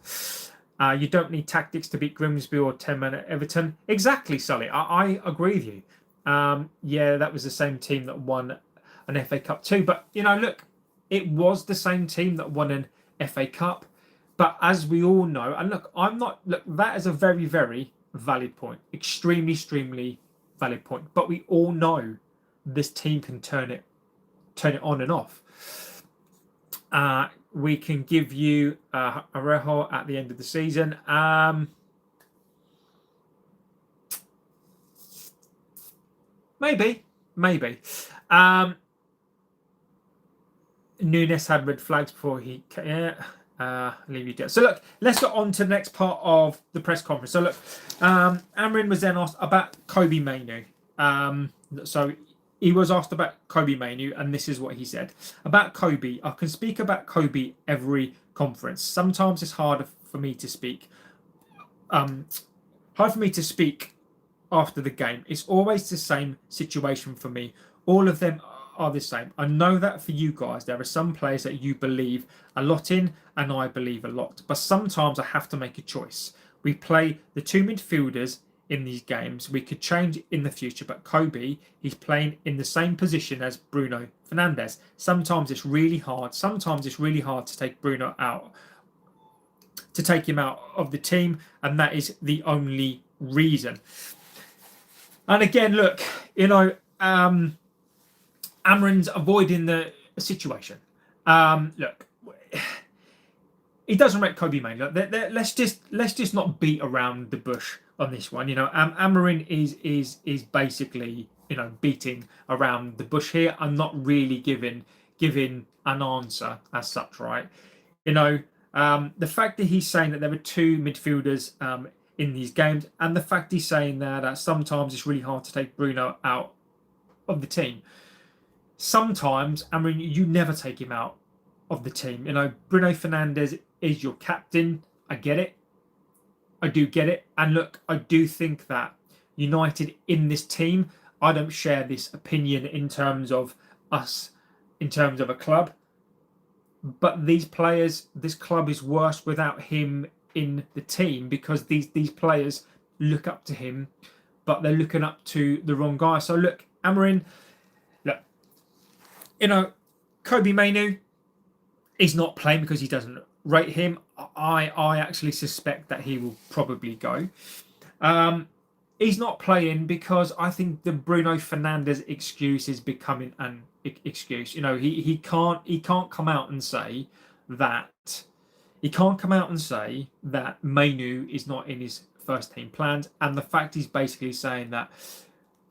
You don't need tactics to beat Grimsby or 10-man at Everton. Exactly, Sully. I agree with you. Yeah, that was the same team that won an FA Cup too. But, look, it was the same team that won an FA Cup. But as we all know, and look, that is a very, very valid point. Extremely, extremely valid point. But we all know this team can turn it on and off. We can give you a Arejo at the end of the season. Maybe. Nunes had red flags before he. Leave you to. So look, let's get on to the next part of the press conference. So look, Amorin was then asked about Kobbie Mainoo. So he was asked about Kobbie Mainoo, and this is what he said about Kobbie. I can speak about Kobbie every conference. Sometimes it's harder for me to speak. hard for me to speak after the game. It's always the same situation for me. All of them are the same. I know that for you guys, there are some players that you believe a lot in, and I believe a lot. But sometimes I have to make a choice. We play the two midfielders in these games. We could change in the future, but Kobbie, he's playing in the same position as Bruno Fernandes. Sometimes it's really hard. Sometimes it's really hard to take Bruno out, to take him out of the team, and that is the only reason. And again, look, Amorin's avoiding the situation. Look, he doesn't rate Kobbie Mainoo. Let's just not beat around the bush on this one. Amorin is basically beating around the bush here. I'm not really giving an answer as such, right? The fact that he's saying that there were two midfielders in these games, and the fact he's saying that sometimes it's really hard to take Bruno out of the team. Sometimes, you never take him out of the team. Bruno Fernandes is your captain. I get it. I do get it. And look, I do think that United in this team, I don't share this opinion in terms of us, in terms of a club. But these players, this club is worse without him in the team, because these players look up to him, but they're looking up to the wrong guy. So look, Amorin, Kobbie Mainoo is not playing because he doesn't rate him. I actually suspect that he will probably go. He's not playing because I think the Bruno Fernandes excuse is becoming an excuse. He can't come out and say that. He can't come out and say that Mainoo is not in his first team plans, and the fact he's basically saying that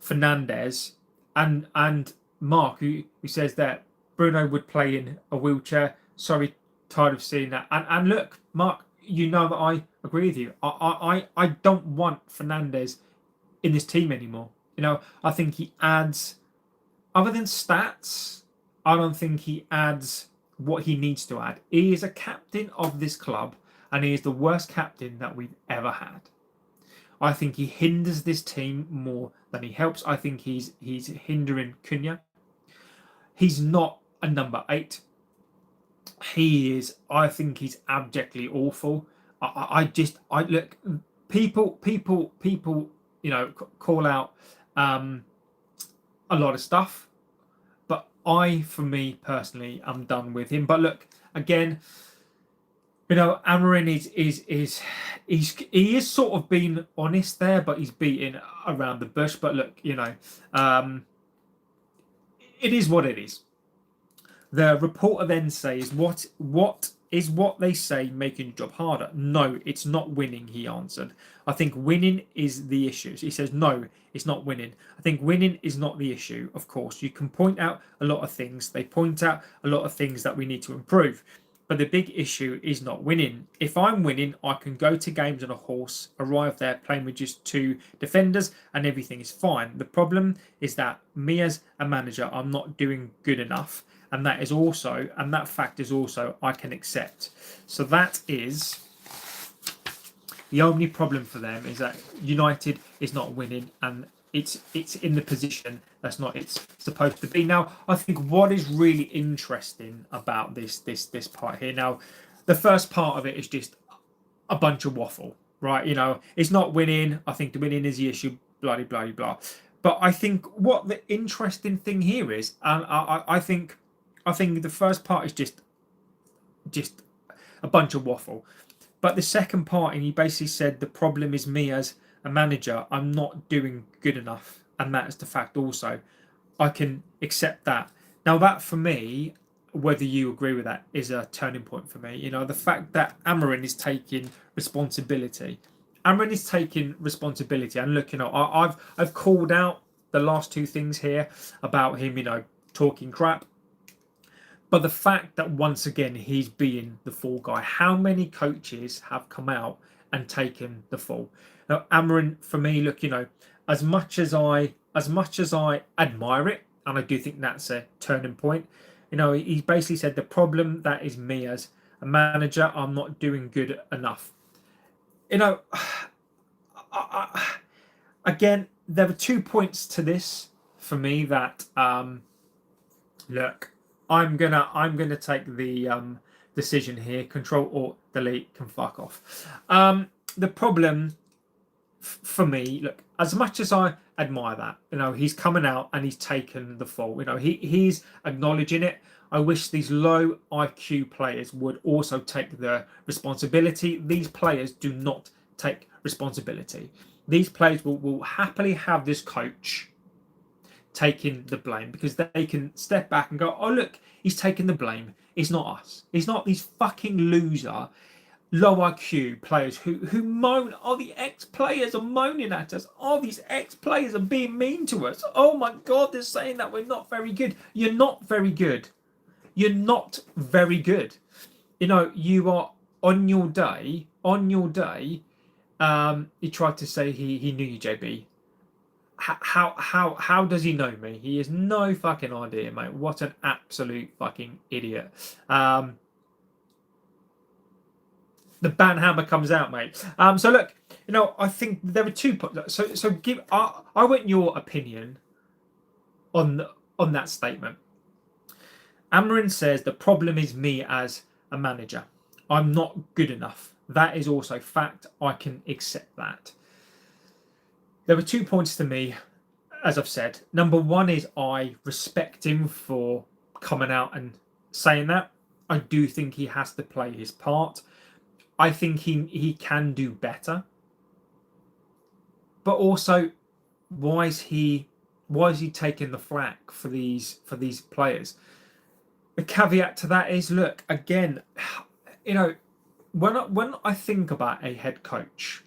Fernandes and Mark, who says that Bruno would play in a wheelchair. Sorry, tired of seeing that. And look, Mark, that I agree with you. I don't want Fernandes in this team anymore. I think he adds, other than stats, I don't think he adds what he needs to add. He is a captain of this club, and he is the worst captain that we've ever had. I think he hinders this team more than he helps. I think he's hindering Cunha. He's not a number 8. He is. I think he's abjectly awful. I look. People. Call out a lot of stuff, but for me personally, I'm done with him. But look, again, Amorin he is sort of being honest there, but he's beating around the bush. But look, it is what it is. The reporter then says, what is what they say making the job harder? No, it's not winning, he answered. I think winning is the issue. He says, no, it's not winning. I think winning is not the issue. Of course, you can point out a lot of things. They point out a lot of things that we need to improve. But the big issue is not winning. If I'm winning, I can go to games on a horse, arrive there playing with just 2 defenders, and everything is fine. The problem is that me as a manager, I'm not doing good enough. And that fact is also I can accept. So that is the only problem for them, is that United is not winning, and it's in the position that's not it's supposed to be. Now, I think what is really interesting about this part here. Now, the first part of it is just a bunch of waffle, right? It's not winning. I think the winning is the issue. Blah blah blah. But I think what the interesting thing here is, and I think the first part is just a bunch of waffle. But the second part, and he basically said the problem is me as a manager. I'm not doing good enough, and that is the fact also. I can accept that. Now, that for me, whether you agree with that, is a turning point for me. The fact that Amorin is taking responsibility. Amorin is taking responsibility. And look, I've called out the last 2 things here about him, talking crap. But the fact that once again he's being the fall guy. How many coaches have come out and taken the fall? Now, Amorin, for me, look, as much as I admire it, and I do think that's a turning point, he basically said the problem that is me as a manager, I'm not doing good enough. again, there were 2 points to this for me that look, I'm gonna take the decision here. Control Alt Delete can fuck off. The problem for me, look, as much as I admire that, he's coming out and he's taken the fall. He's acknowledging it. I wish these low IQ players would also take the responsibility. These players do not take responsibility. These players will happily have this coach taking the blame because they can step back and go, oh, look, he's taking the blame. It's not us. It's not these fucking loser, low IQ players who moan. Oh, the ex-players are moaning at us. Oh, these ex-players are being mean to us. Oh, my God, they're saying that we're not very good. You're not very good. You're not very good. You are on your day. He tried to say he knew you, JB. How does he know me? He has no fucking idea, mate. What an absolute fucking idiot. The ban hammer comes out, mate. So look, I think there were 2 points. So give. I want your opinion on that statement. Amorin says the problem is me as a manager. I'm not good enough. That is also fact. I can accept that. There were 2 points to me, as I've said. Number one is I respect him for coming out and saying that. I do think he has to play his part. I think he can do better. But also, why is he taking the flak for these players? The caveat to that is, look, again, when I think about a head coach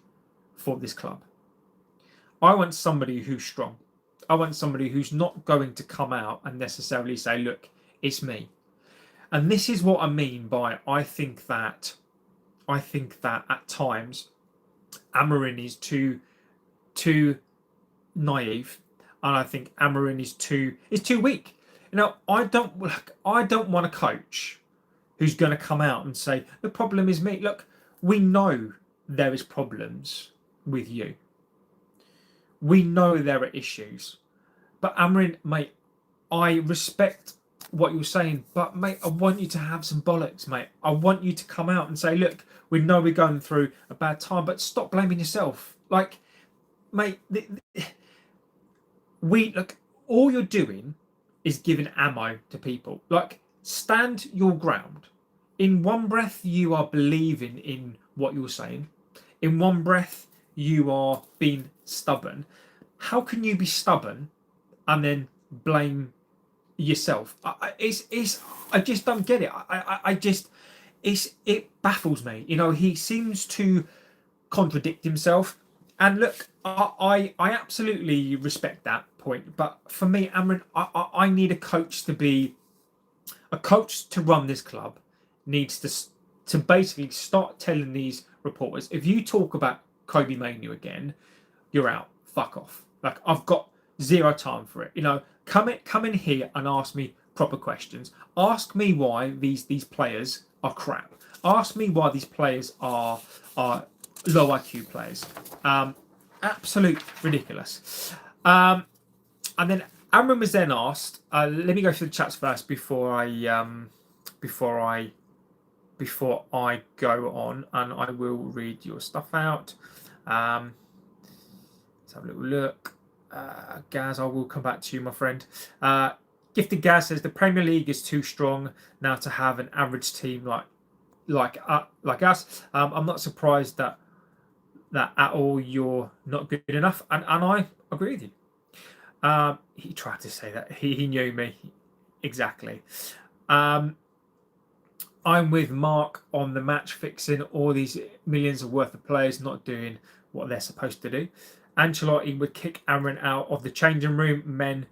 for this club, I want somebody who's strong. I want somebody who's not going to come out and necessarily say, look, it's me. And this is what I mean by I think that at times Amorin is too naive, and I think Amorin is too weak. I don't want a coach who's going to come out and say the problem is me. Look, we know there is problems with you. We know there are issues. But Amorin, mate, I respect what you're saying, but mate, I want you to have some bollocks, mate. I want you to come out and say, look, we know we're going through a bad time, but stop blaming yourself. Like, mate, look, all you're doing is giving ammo to people. Like, stand your ground. In one breath, you are believing in what you're saying. In one breath, you are being stubborn. How can you be stubborn and then blame yourself? I just don't get it. It baffles me. He seems to contradict himself. And look, I absolutely respect that point. But for me, Amorin, I need a coach to run this club. Needs to basically start telling these reporters, if you talk about Kobbie Mainoo again, you're out. Fuck off. Like, I've got zero time for it. Come in here and ask me proper questions. Ask me why these players are crap. Ask me why these players are low IQ players. Absolute ridiculous. And then Amorin was then asked. Let me go through the chats first before I go on, and I will read your stuff out. Let's have a little look. Gaz, I will come back to you, my friend. Gifted Gaz says the Premier League is too strong now to have an average team like us. I'm not surprised that at all you're not good enough, and I agree with you. He tried to say that he knew me exactly. I'm with Mark on the match fixing. All these millions of worth of players not doing what they're supposed to do. Ancelotti would kick Amorin out of the changing room. Men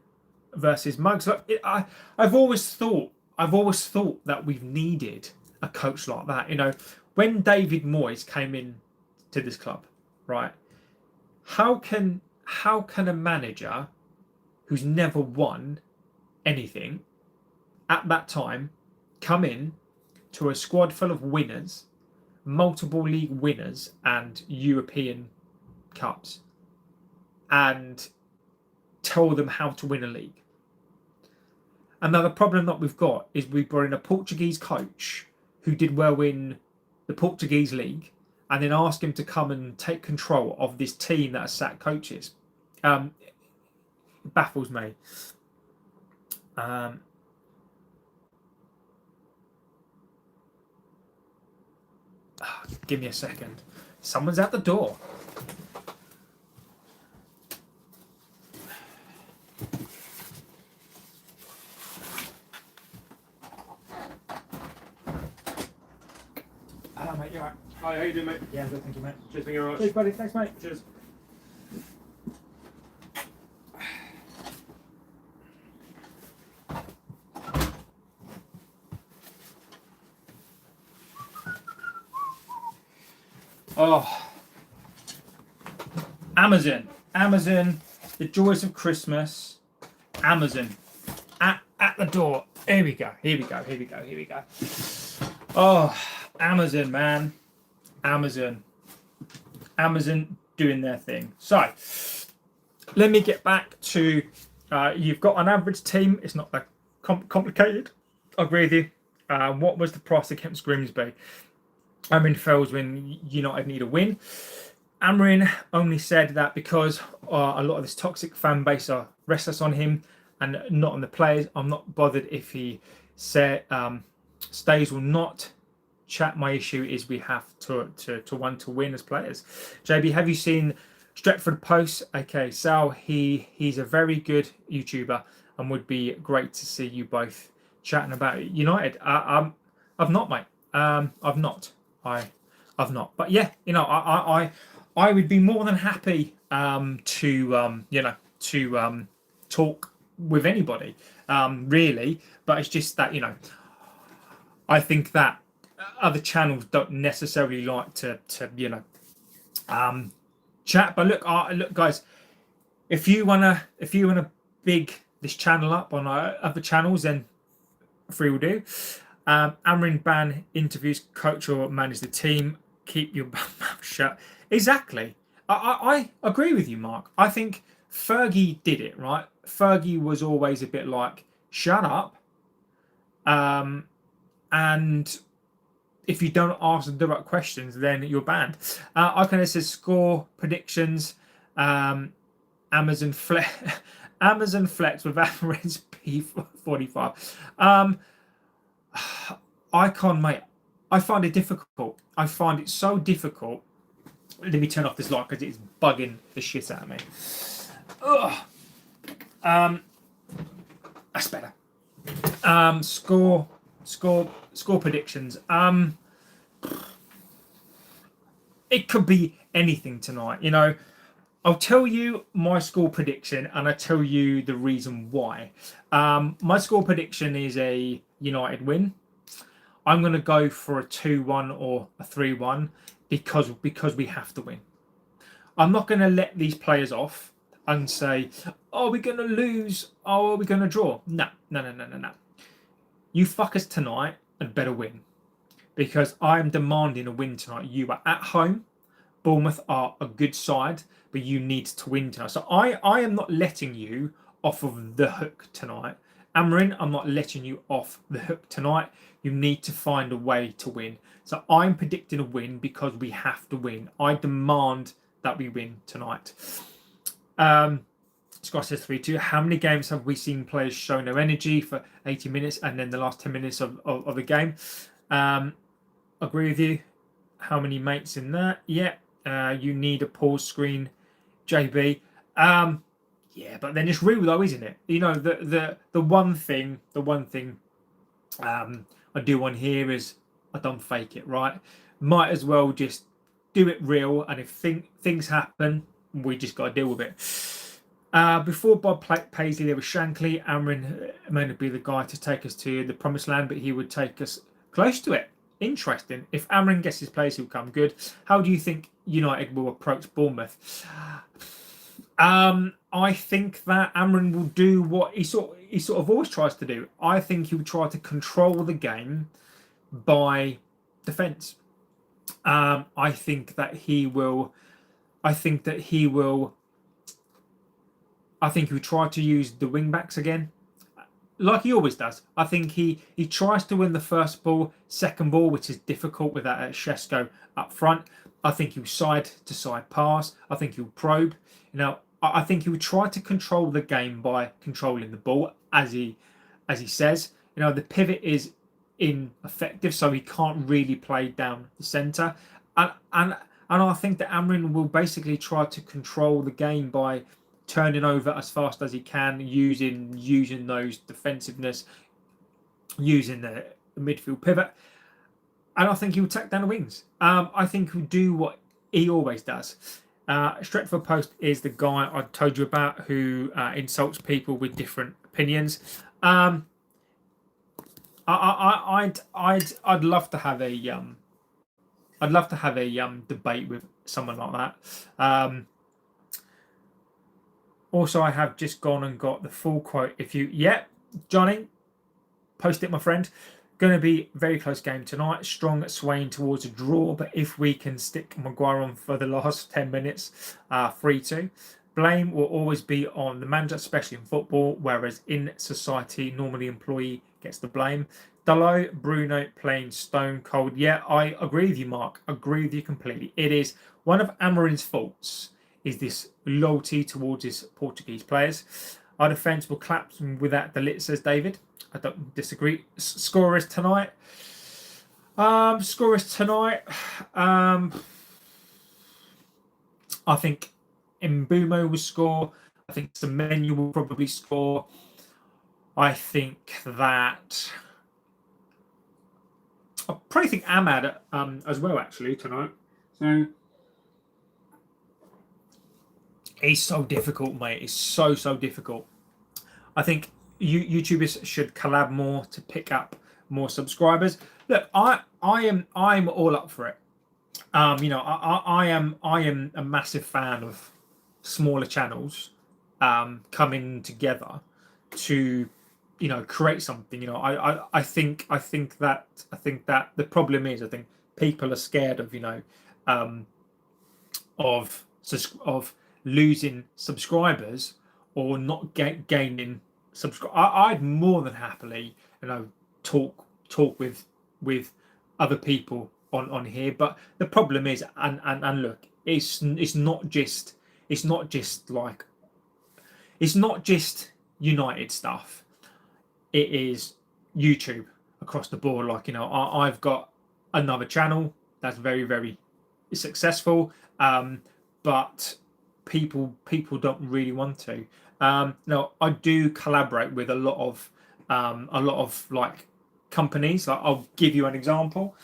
versus mugs. Look, I've always thought that we've needed a coach like that. When David Moyes came in to this club, right? How can a manager who's never won anything at that time come in to a squad full of winners, multiple league winners and European cups and tell them how to win a league. And now the problem that we've got is we brought in a Portuguese coach who did well in the Portuguese league, and then ask him to come and take control of this team that has sacked coaches. It baffles me. Give me a second. Someone's at the door. Hello, mate. You alright? Hi, how you doing, mate? Yeah, I'm good. Thank you, mate. Cheers, thank you very much. Cheers, buddy. Thanks, mate. Cheers. Oh, Amazon, the joys of Christmas. Amazon, at the door. Here we go. Oh, Amazon, man, Amazon doing their thing. So, let me get back to. You've got an average team. It's not that complicated. I agree with you. What was the price against Grimsby? Amorin fails when United need a win. Amorin only said that because a lot of this toxic fan base are restless on him and not on the players. I'm not bothered if he said stays or not. Chat. My issue is we have to want to win as players. JB, have you seen Stretford posts? Okay, Sal, he's a very good YouTuber and would be great to see you both chatting about United. I've not, mate. I've not. I've not. But yeah, I would be more than happy to talk with anybody, really. But it's just that I think that other channels don't necessarily like to chat. But look, guys, if you wanna big this channel up on other channels, then free will do. Amorin ban interviews coach or manage the team. Keep your mouth shut. Exactly. I agree with you, Mark. I think Fergie did it right. Fergie was always a bit like, shut up. And if you don't ask the right questions, then you're banned. Icon says score predictions. Amazon flex with Amorin's P45. Icon, mate, I find it difficult. I find it so difficult. Let me turn off this light because it's bugging the shit out of me. Ugh. That's better. Score predictions. It could be anything tonight. I'll tell you my score prediction and I'll tell you the reason why. My score prediction is a United win. I'm going to go for a 2-1 or a 3-1 because we have to win. I'm not going to let these players off and say, oh, we're going to lose. Oh, we're going to draw. No. You fuckers tonight and better win because I am demanding a win tonight. You are at home. Bournemouth are a good side, but you need to win tonight. So I am not letting you off of the hook tonight. Amorin, I'm not letting you off the hook tonight. You need to find a way to win. So I'm predicting a win because we have to win. I demand that we win tonight. Scott says 3-2. How many games have we seen players show no energy for 80 minutes and then the last 10 minutes of the game? Agree with you. How many mates in that? Yeah. You need a pause screen, JB. Yeah, but then it's real though, isn't it? The one thing I do on here is I don't fake it, right? Might as well just do it real, and if things happen, we just got to deal with it. Before Bob Paisley, there was Shankly. Amorin may not be the guy to take us to the promised land, but he would take us close to it. Interesting. If Amorin gets his place, he'll come good. How do you think United will approach Bournemouth? I think that Amorin will do what he sort of always tries to do. I think he will try to control the game by defence. I think that he will I think that he will. I think he'll try to use the wing backs again, like he always does. I think he tries to win the first ball, second ball, which is difficult with that Shesko up front. I think he'll side to side pass. I think he'll probe. I think he will try to control the game by controlling the ball, as he says. The pivot is ineffective, so he can't really play down the centre. And I think that Amorin will basically try to control the game by turning over as fast as he can, using those defensiveness, using the midfield pivot. And I think he'll take down the wings. I think he'll do what he always does. Stretford Post is the guy I told you about who insults people with different opinions. I'd love to have a debate with someone like that. Also, I have just gone and got the full quote. Johnny, post it, my friend. Going to be a very close game tonight. Strong swaying towards a draw, but if we can stick Maguire on for the last 10 minutes, 3-2. Blame will always be on the manager, especially in football, whereas in society, normally employee gets the blame. Dalot, Bruno playing stone cold. Yeah, I agree with you, Mark. Agree with you completely. It is one of Amorin's faults, is this loyalty towards his Portuguese players. Our defence will collapse without the lit, says David. I don't disagree. Scorers tonight. I think Mbeumo will score. I think Semenyo will probably score. I think that I probably think Ahmad as well, actually, tonight. So it's so difficult, mate. It's so difficult. I think YouTubers should collab more to pick up more subscribers. Look, I'm all up for it. I am a massive fan of smaller channels coming together to create something. I think that the problem is, I think people are scared of of losing subscribers or not gaining subscribe. I'd more than happily talk with other people on here, but the problem is, and look, it's not just United stuff. It is YouTube across the board. I've got another channel that's very successful, but people don't really want to. Now, I do collaborate with a lot of like companies. I'll give you an example.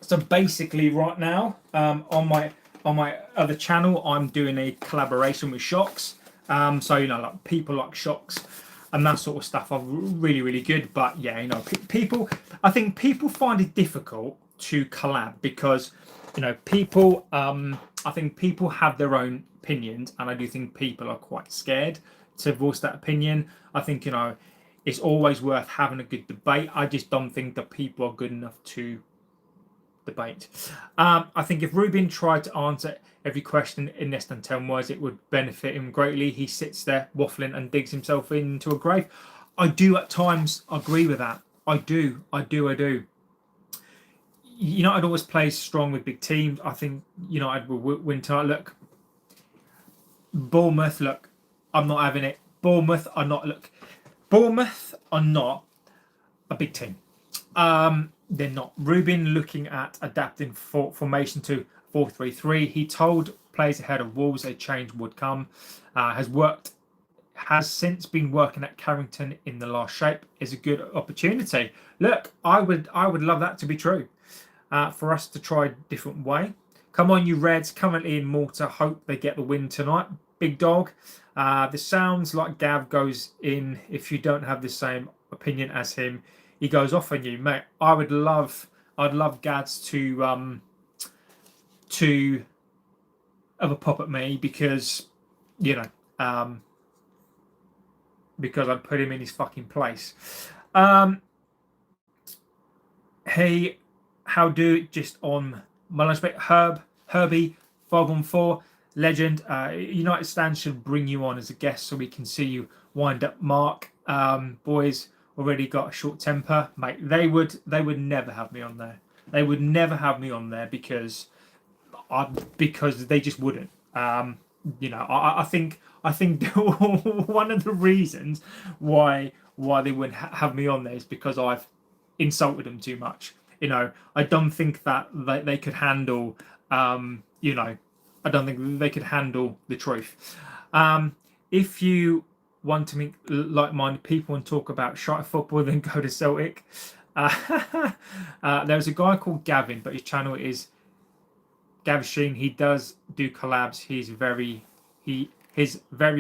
So basically, right now, on my other channel, I'm doing a collaboration with Shocks. So like people like Shocks and that sort of stuff are really good. But yeah, I think people find it difficult to collab because people. I think people have their own opinions, and I do think people are quite scared to voice that opinion. I think it's always worth having a good debate. I just don't think that people are good enough to debate. I think if Ruben tried to answer every question in less than 10 words, it would benefit him greatly. He sits there waffling and digs himself into a grave. I do at times agree with that. I do. United always plays strong with big teams. I think United will win tonight. Look, Bournemouth. Look, I'm not having it. Bournemouth are not a big team. They're not. Ruben looking at adapting formation to 4-3-3. He told players ahead of Wolves a change would come. Has since been working at Carrington in the last shape. Is a good opportunity. Look, I would love that to be true. For us to try a different way. Come on, you Reds, currently in Malta. Hope they get the win tonight. Big dog. This sounds like Gav goes in if you don't have the same opinion as him. He goes off on you, mate. I'd love Gads to have a pop at me because because I'd put him in his fucking place. He how do just on my lunch break. Herbie 514 legend. United Stand should bring you on as a guest so we can see you wind up. Mark, boys already got a short temper, mate. They would never have me on there. They would never have me on there because they just wouldn't. I think one of the reasons why they wouldn't have me on there is because I've insulted them too much. I don't think that they could handle. I don't think they could handle the truth. If you want to meet like-minded people and talk about shite football, then go to Celtic. There's a guy called Gavin, but his channel is Gavin. He does do collabs. His very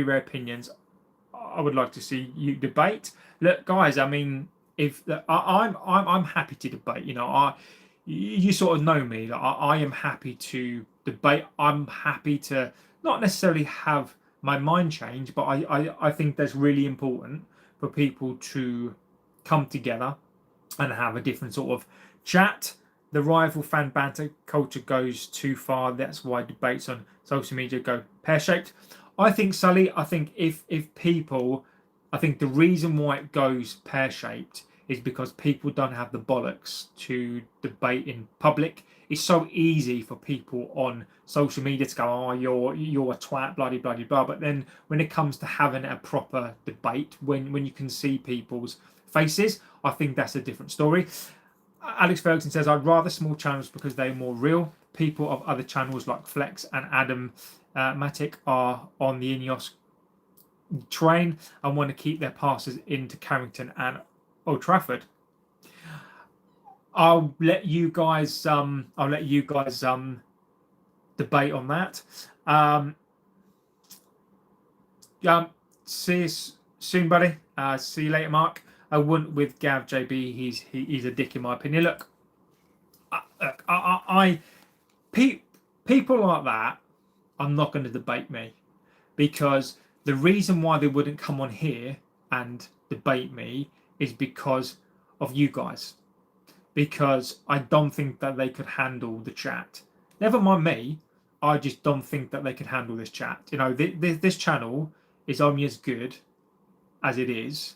rare opinions. I would like to see you debate. Look, guys. I mean, if I'm happy to debate. You sort of know me. I am happy to debate. I'm happy to not necessarily have my mind change, but I think that's really important for people to come together and have a different sort of chat. The rival fan banter culture goes too far. That's why debates on social media go pear-shaped. I think, Sully, I think if people, I think the reason why it goes pear-shaped is because people don't have the bollocks to debate in public. It's so easy for people on social media to go, oh, you're a twat, bloody, bloody, blah. But then when it comes to having a proper debate, when you can see people's faces, I think that's a different story. Alex Ferguson says, I'd rather small channels because they're more real. People of other channels like Flex and Adam Matic are on the INEOS train and want to keep their passes into Carrington and Old Trafford. I'll let you guys debate on that. See you soon, buddy. See you later, Mark. I wouldn't with Gav JB. He's a dick in my opinion. Look, people like that are not going to debate me, because the reason why they wouldn't come on here and debate me is because of you guys. Because I don't think that they could handle the chat. Never mind me. I just don't think that they could handle this chat. This channel is only as good as it is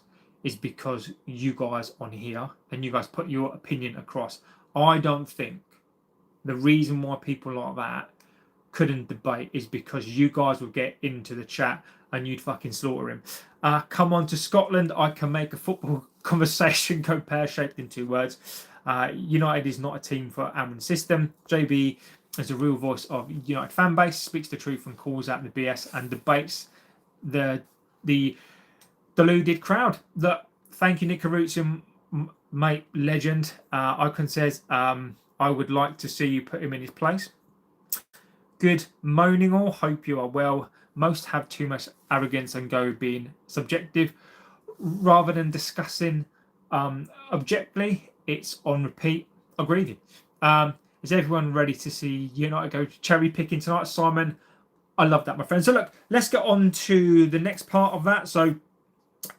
because you guys on here and you guys put your opinion across. I don't think the reason why people like that couldn't debate is because you guys would get into the chat and you'd fucking slaughter him. Come on to Scotland. I can make a football conversation go pear-shaped in 2 words. United is not a team for Amorin's system. JB is a real voice of United fan base, speaks the truth and calls out the BS and debates the deluded crowd. Thank you, Nick Carucci, mate, legend. Icon says, I would like to see you put him in his place. Good moaning all. Hope you are well. Most have too much arrogance and go being subjective rather than discussing objectively. It's on repeat. Agree with you. Is everyone ready to see United go cherry picking tonight, Simon? I love that, my friend. So look, let's get on to the next part of that. So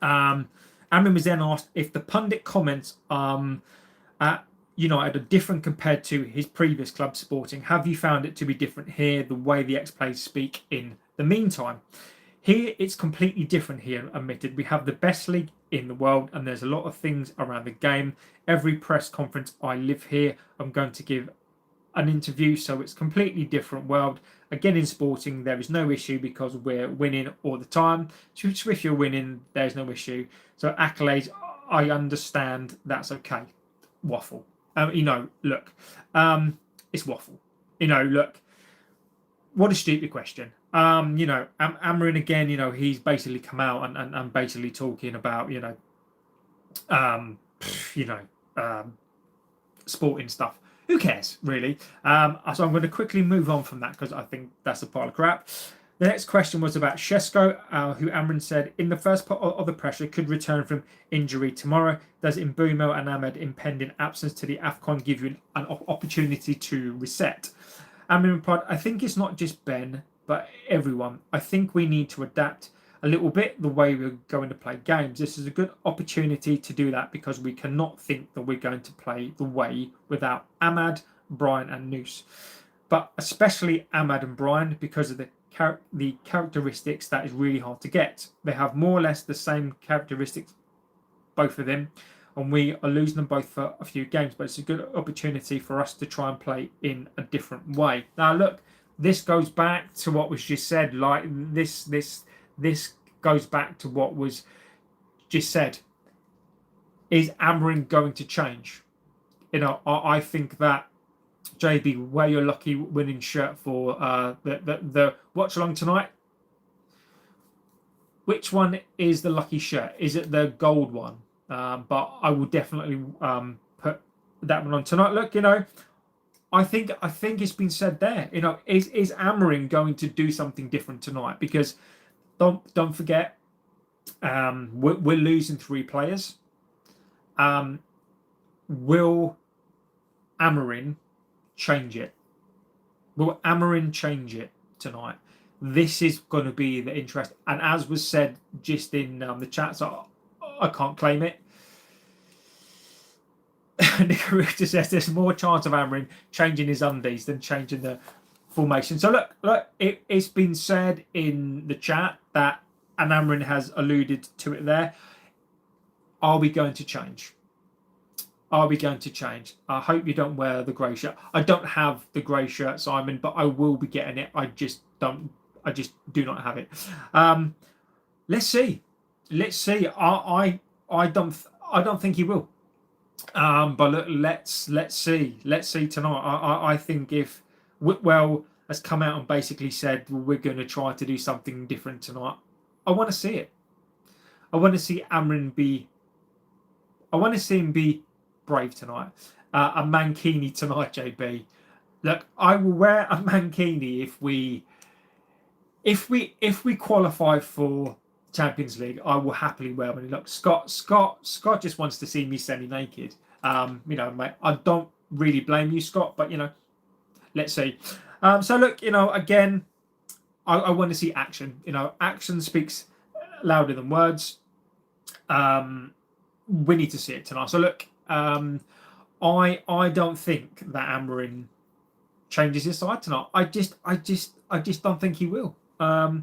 Amorim was then asked if the pundit comments at United are different compared to his previous club, Sporting. Have you found it to be different here, the way the ex-players speak in the meantime? Here, it's completely different here, admitted. We have the best league in the world and there's a lot of things around the game. Every press conference I live here, I'm going to give an interview, so it's completely different world. Again, in Sporting, there is no issue because we're winning all the time. So if you're winning, there's no issue. So accolades, I understand, that's okay. Waffle. Look, it's waffle. Look, what a stupid question. Amorin again, he's basically come out and basically talking about, sporting stuff. Who cares, really? So I'm going to quickly move on from that because I think that's a pile of crap. The next question was about Shesko, who Amorin said in the first part of the pressure could return from injury tomorrow. Does Mbeumo and Ahmed impending absence to the AFCON give you an opportunity to reset? Amorin replied, I think it's not just Ben, but everyone. I think we need to adapt. a little bit the way we're going to play games. This is a good opportunity to do that because we cannot think that we're going to play the way without Ahmad, Brian and Noose. But especially Ahmad and Brian, because of the characteristics that is really hard to get. They have more or less the same characteristics, both of them, and we are losing them both for a few games, but it's a good opportunity for us to try and play in a different way. Now look, this goes back to what was just said. Like this goes back to what was just said. Is Amorin going to change? You know, I think that JB, wear your lucky winning shirt for the watch along tonight. Which one is the lucky shirt? Is it the gold one? But I will definitely put that one on tonight. Look, you know, I think it's been said there. You know, is Amorin going to do something different tonight? Because don't forget, we're losing 3 players. Will Amorin change it? Will Amorin change it tonight? This is going to be the interest. And as was said just in the chat, so I can't claim it. Nick says there's more chance of Amorin changing his undies than changing the formation. So look, it's been said in the chat that Amorin has alluded to it there. Are we going to change? Are we going to change? I hope you don't wear the grey shirt. I don't have the grey shirt, Simon, but I will be getting it. I just do not have it. Let's see. Let's see. I don't think he will. But look, let's see. Let's see tonight. I think if Whitwell has come out and basically said, well, we're going to try to do something different tonight, I want to see it. I want to see Amorin be. I want to see him be brave tonight. A mankini tonight, JB. Look, I will wear a mankini if we qualify for Champions League. I will happily wear one. Look, Scott just wants to see me semi-naked. You know, mate, I don't really blame you, Scott, but you know, let's see. So look, you know, again, I want to see action. You know, action speaks louder than words. We need to see it tonight. So look, I don't think that Amorin changes his side tonight. I just don't think he will. The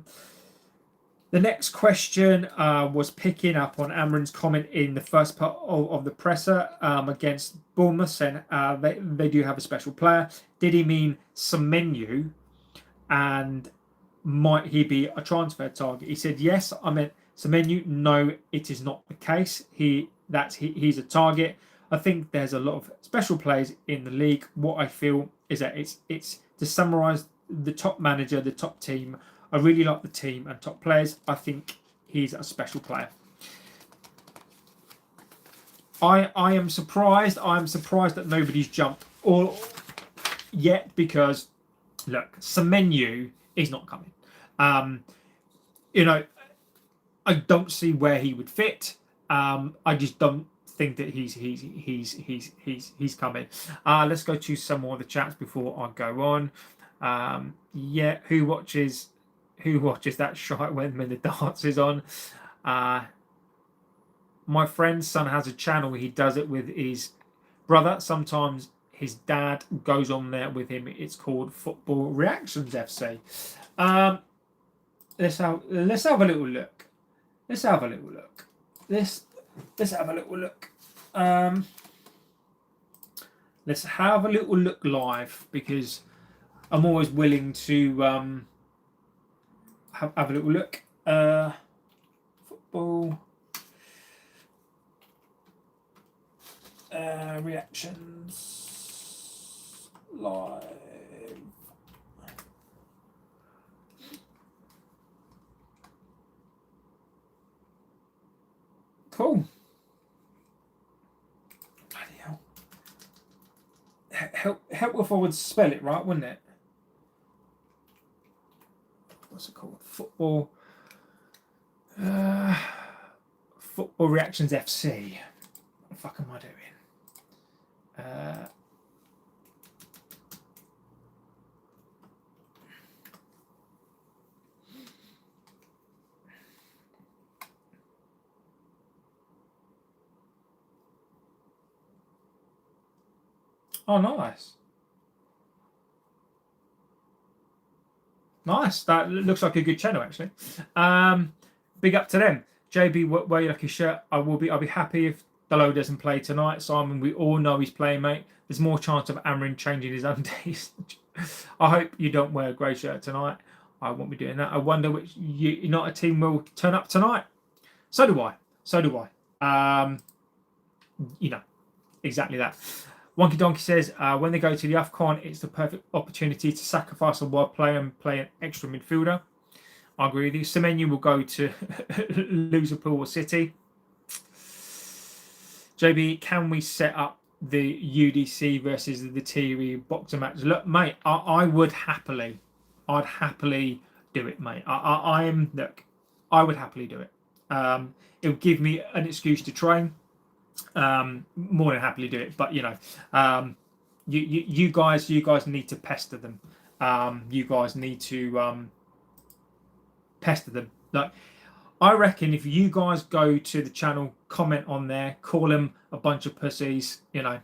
next question was picking up on Amorin's comment in the first part of the presser against Bournemouth, saying they do have a special player. Did he mean Semenyo, and might he be a transfer target? He said, yes, I meant Semenyo. No, it is not the case. He's a target. I think there's a lot of special players in the league. What I feel is that it's to summarise the top manager, the top team. I really like the team and top players. I think he's a special player. I am surprised. I'm surprised that nobody's jumped or yet, because look, Semenyo is not coming. You know, I don't see where he would fit. I just don't think that he's coming. Let's go to some more of the chats before I go on. Yeah, who watches that shot when the dance is on? My friend's son has a channel. He does it with his brother. Sometimes his dad goes on there with him. It's called Football Reactions FC. Let's have a little look. Let's have a little look. Let's have a little look. Let's have a little look live, because I'm always willing to have a little look. Football reactions live. Cool. Bloody hell. Help if I would spell it right, wouldn't it? What's it called? Football Reactions FC. What the fuck am I doing? Oh, nice. Nice. That looks like a good channel, actually. Big up to them. JB, wear your lucky shirt. I'll be happy if Delo doesn't play tonight. Simon, we all know he's playing, mate. There's more chance of Amorin changing his undies. I hope you don't wear a grey shirt tonight. I won't be doing that. I wonder which United team will turn up tonight. So do I. So do I. You know, exactly that. Wonky Donkey says, when they go to the AFCON, it's the perfect opportunity to sacrifice a wild player and play an extra midfielder. I agree with you. Semenyo will go to Liverpool or City. JB, can we set up the UDC versus the TV boxer match? Look, mate, I would happily, I'd happily do it, mate. I would happily do it. It would give me an excuse to train. More than happily do it, but you guys need to pester them. You guys need to pester them. Like, I reckon if you guys go to the channel, comment on there, call them a bunch of pussies, yeah.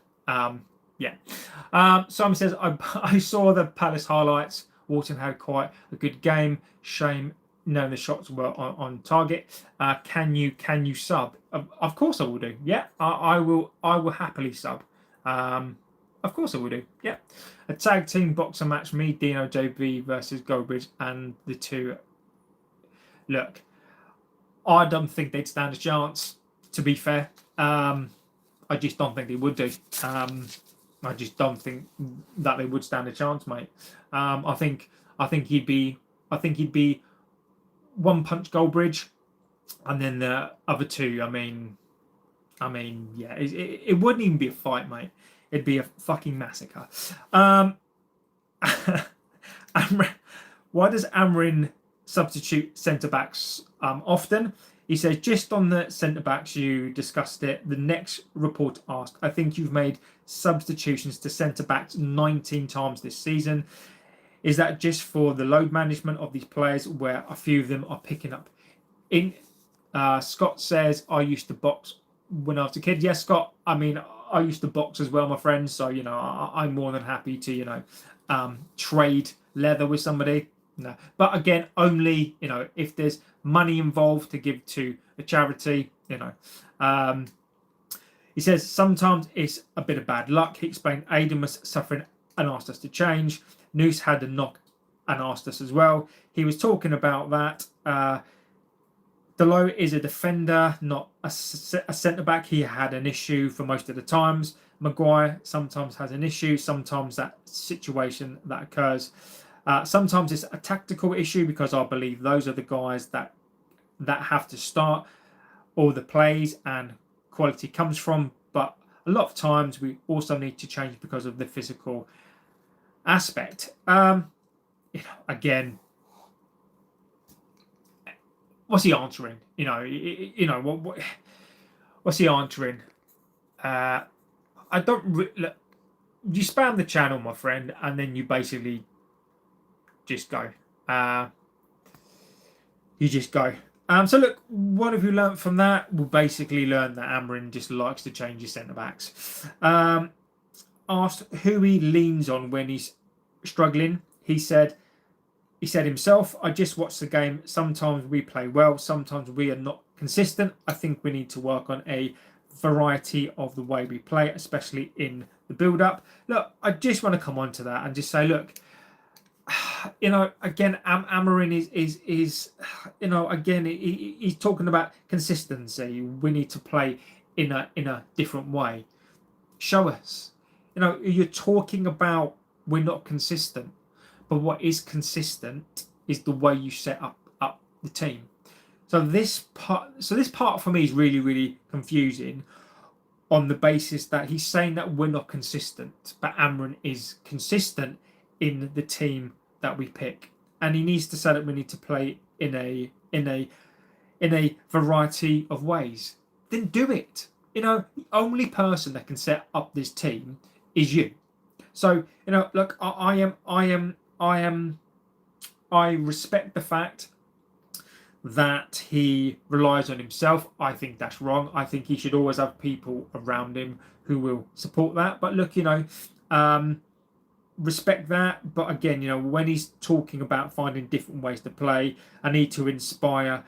Simon says, I saw the Palace highlights. Wharton had quite a good game. Shame none of the shots were on target. Can you sub? Of course I will do. Yeah, I will happily sub. Of course I will do. Yeah. A tag team boxer match, me, Dino, JB versus Goldbridge, and the two. Look, I don't think they'd stand a chance, to be fair. I just don't think they would do. I just don't think that they would stand a chance, mate. I think he'd be one punch Goldbridge, and then the other two. I mean, yeah, it wouldn't even be a fight, mate. It'd be a fucking massacre. Why does Amorin substitute centre backs often? He says, just on the centre backs, you discussed it. The next report asked, I think you've made substitutions to centre backs 19 times this season. Is that just for the load management of these players, where a few of them are picking up? Scott says, I used to box when I was a kid. Yes, Scott. I mean, I used to box as well, my friends. So I'm more than happy to trade leather with somebody. No, but again, only if there's money involved to give to a charity. He says sometimes it's a bit of bad luck. He explained Aiden was suffering and asked us to change. Noose had a knock and asked us as well. He was talking about that. Delo is a defender, not a centre back. He had an issue for most of the times. Maguire sometimes has an issue. Sometimes that situation that occurs. Sometimes it's a tactical issue, because I believe those are the guys that have to start all the plays and quality comes from. But a lot of times we also need to change because of the physical aspect. Again, what's he answering? What's he answering? I don't. Look, you spam the channel, my friend, and then you basically just go. You just go. So look, what have you learned from that? We'll basically learn that Amorin just likes to change his centre backs. Asked who he leans on when he's struggling. He said himself, I just watch the game. Sometimes we play well, sometimes we are not consistent. I think we need to work on a variety of the way we play, especially in the build-up. Look, I just want to come on to that and just say, look, again, Amorin is again, he's talking about consistency. We need to play in a different way. Show us. You're talking about we're not consistent, but what is consistent is the way you set up the team. So this part for me is really, really confusing, on the basis that he's saying that we're not consistent, but Amorin is consistent in the team that we pick, and he needs to say that we need to play in a variety of ways. Then do it. The only person that can set up this team is you. So look, I respect the fact that he relies on himself. I think that's wrong. I think he should always have people around him who will support that. But look, Respect that, but again, when he's talking about finding different ways to play, I need to inspire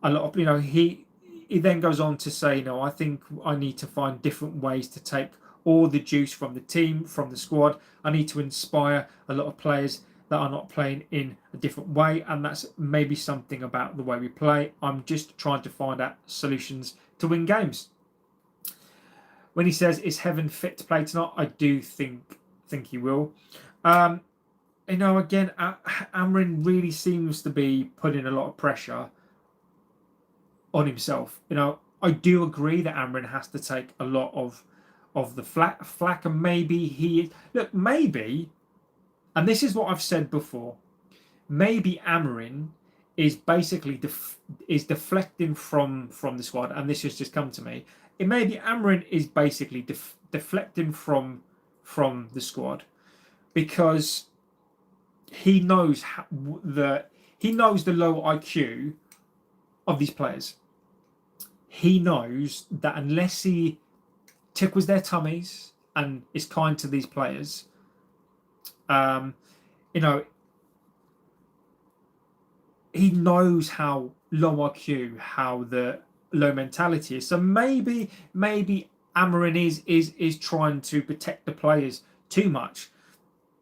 a lot of, he then goes on to say, I think I need to find different ways to take all the juice from the team, from the squad. I need to inspire a lot of players that are not playing in a different way, and that's maybe something about the way we play. I'm just trying to find out solutions to win games. When he says, is Heaven fit to play tonight? I do think he will. Again, Amorin really seems to be putting a lot of pressure on himself. I do agree that Amorin has to take a lot of the flack, and maybe maybe, and this is what I've said before, maybe Amorin is basically deflecting from the squad, and this has just come to me. It may be Amorin is basically deflecting from the squad because he knows the low IQ of these players. He knows that unless he tickles their tummies and is kind to these players, he knows how low IQ, how the low mentality is. So maybe Amorin is trying to protect the players too much.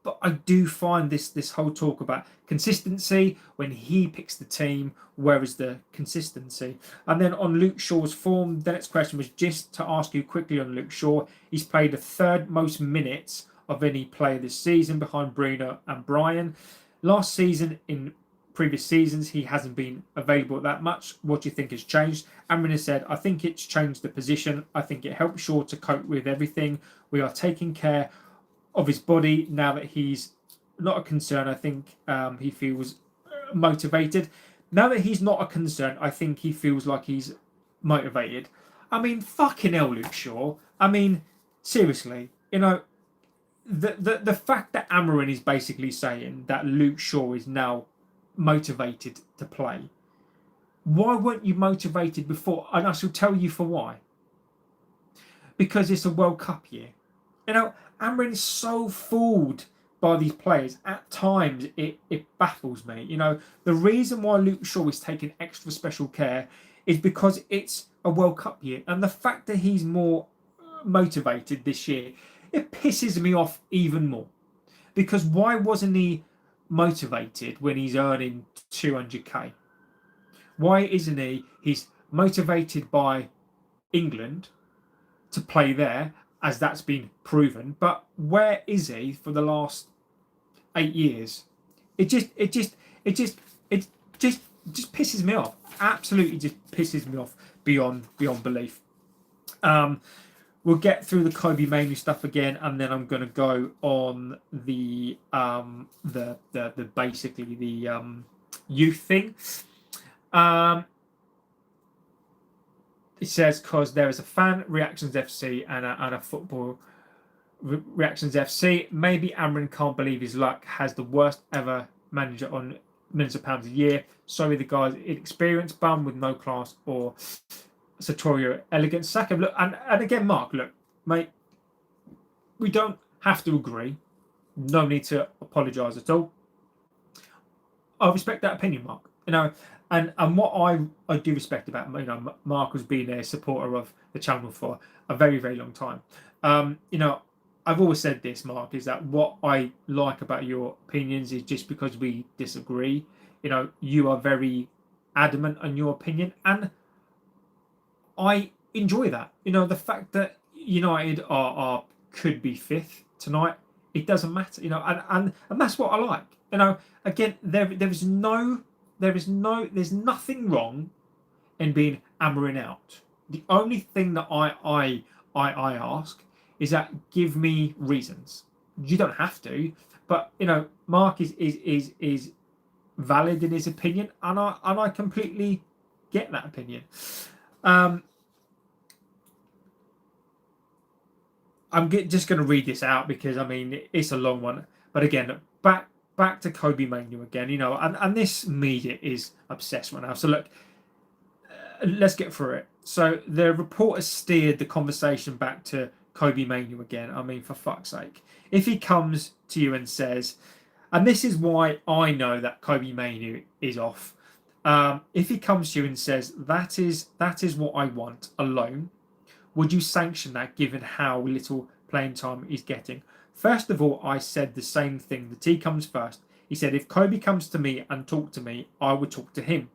But I do find this whole talk about consistency when he picks the team, where is the consistency? And then on Luke Shaw's form, the next question was just to ask you quickly on Luke Shaw. He's played the third most minutes of any player this season behind Bruno and Brian. Last season, in previous seasons, he hasn't been available that much. What do you think has changed? Amorin has said, I think it's changed the position. I think it helps Shaw to cope with everything. We are taking care of his body now that he's not a concern. I think he feels motivated. Now that he's not a concern, I think he feels like he's motivated. I mean, fucking hell, Luke Shaw. I mean, seriously, the fact that Amorin is basically saying that Luke Shaw is now motivated to play. Why weren't you motivated before? And I shall tell you for why. Because it's a World Cup year. Amorin is so fooled by these players. At times, it baffles me. The reason why Luke Shaw is taking extra special care is because it's a World Cup year. And the fact that he's more motivated this year, it pisses me off even more. Because why wasn't he motivated when he's earning 200k? Why isn't he? He's motivated by England to play there, as that's been proven. But where is he for the last 8 years? It just pisses me off. Absolutely, just pisses me off beyond belief. We'll get through the Kobbie Mainoo stuff again, and then I'm going to go on the basically the youth thing. It says, because there is a fan reactions FC and a football reactions FC. Maybe Amorin can't believe his luck, has the worst ever manager on millions of pounds a year. Sorry, the guy's inexperienced, bum with no class or sartorial elegance. Sack him. Look, and again, Mark, look, mate, we don't have to agree. No need to apologise at all. I respect that opinion, Mark. And what I do respect about, Mark has been a supporter of the channel for a very, very long time. I've always said this, Mark, is that what I like about your opinions is just because we disagree. You are very adamant on your opinion, and I enjoy that. The fact that United are could be fifth tonight, it doesn't matter. And that's what I like. Again, there's nothing wrong in being Amorin out. The only thing that I ask is that give me reasons. You don't have to, but Mark is valid in his opinion, and I completely get that opinion. I'm just going to read this out because it's a long one. But again, back to Kobbie Mainoo again, and this media is obsessed right now. So look, let's get through it. So the reporter steered the conversation back to Kobbie Mainoo again. I mean, for fuck's sake. If he comes to you and says, and this is why I know that Kobbie Mainoo is off. If he comes to you and says, that is what I want alone, would you sanction that given how little playing time he's getting? First of all, I said the same thing. The T comes first. He said, if Kobbie comes to me and talk to me, I would talk to him.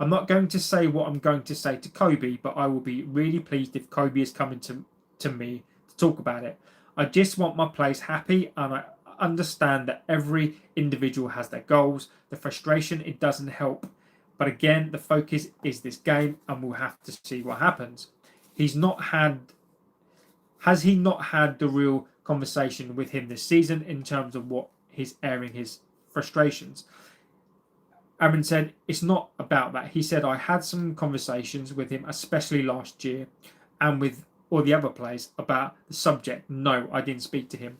I'm not going to say what I'm going to say to Kobbie, but I will be really pleased if Kobbie is coming to me to talk about it. I just want my players happy, and I understand that every individual has their goals. The frustration, it doesn't help. But again, the focus is this game, and we'll have to see what happens. Has he not had the real conversation with him this season in terms of what he's airing his frustrations? Amorin said, it's not about that. He said, I had some conversations with him, especially last year, and with all the other players about the subject. No, I didn't speak to him.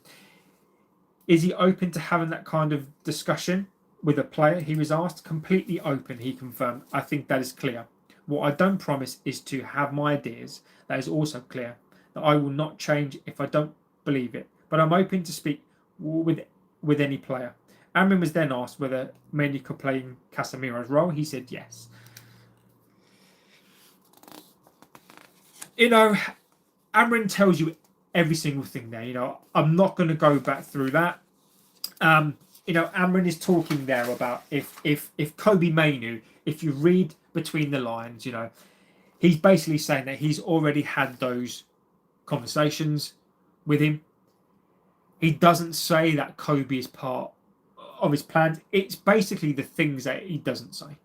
Is he open to having that kind of discussion with a player? He was asked. Completely open, he confirmed. I think that is clear. What I don't promise is to have my ideas. That is also clear. That I will not change if I don't believe it. But I'm open to speak with any player. Amorin was then asked whether Mainoo could play in Casemiro's role. He said yes. You know, Amorin tells you every single thing there. You know, I'm not going to go back through that. You know, Amorin is talking there about if Kobbie Mainoo, if you read between the lines, you know, he's basically saying that he's already had those conversations with him. He doesn't say that Kobbie is part of his plans. It's basically the things that he doesn't say.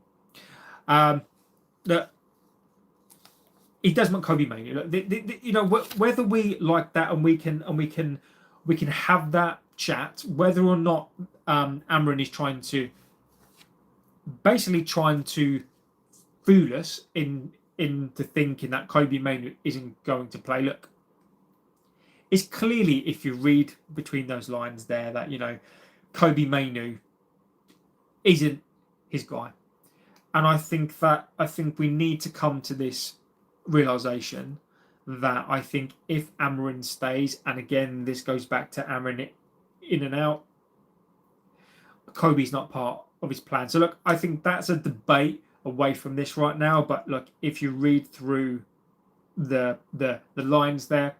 That he does want Kobbie Mainoo. You know, whether we like that and we can have that chat, whether or not Amorin is trying to fool us into thinking that Kobbie Mainoo isn't going to play. Look, it's clearly, if you read between those lines there, that, you know, Kobbie Mainoo isn't his guy. And I think we need to come to this realization that I think if Amorin stays, and again, this goes back to Amorin in and out, Kobbie's not part of his plan. So look, I think that's a debate away from this right now. But look, if you read through the lines there,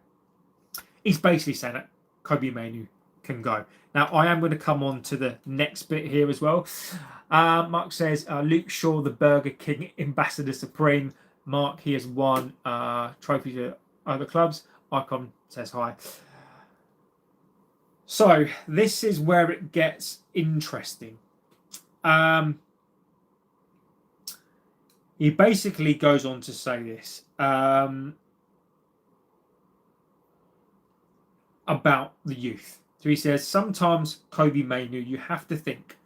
he's basically saying that Kobbie Mainoo can go. Now, I am going to come on to the next bit here as well. Mark says, Luke Shaw, the Burger King Ambassador Supreme. Mark, he has won trophies at other clubs. Icon says hi. So, this is where it gets interesting. He basically goes on to say this about the youth. So he says, sometimes Kobbie Mainoo, you have to think,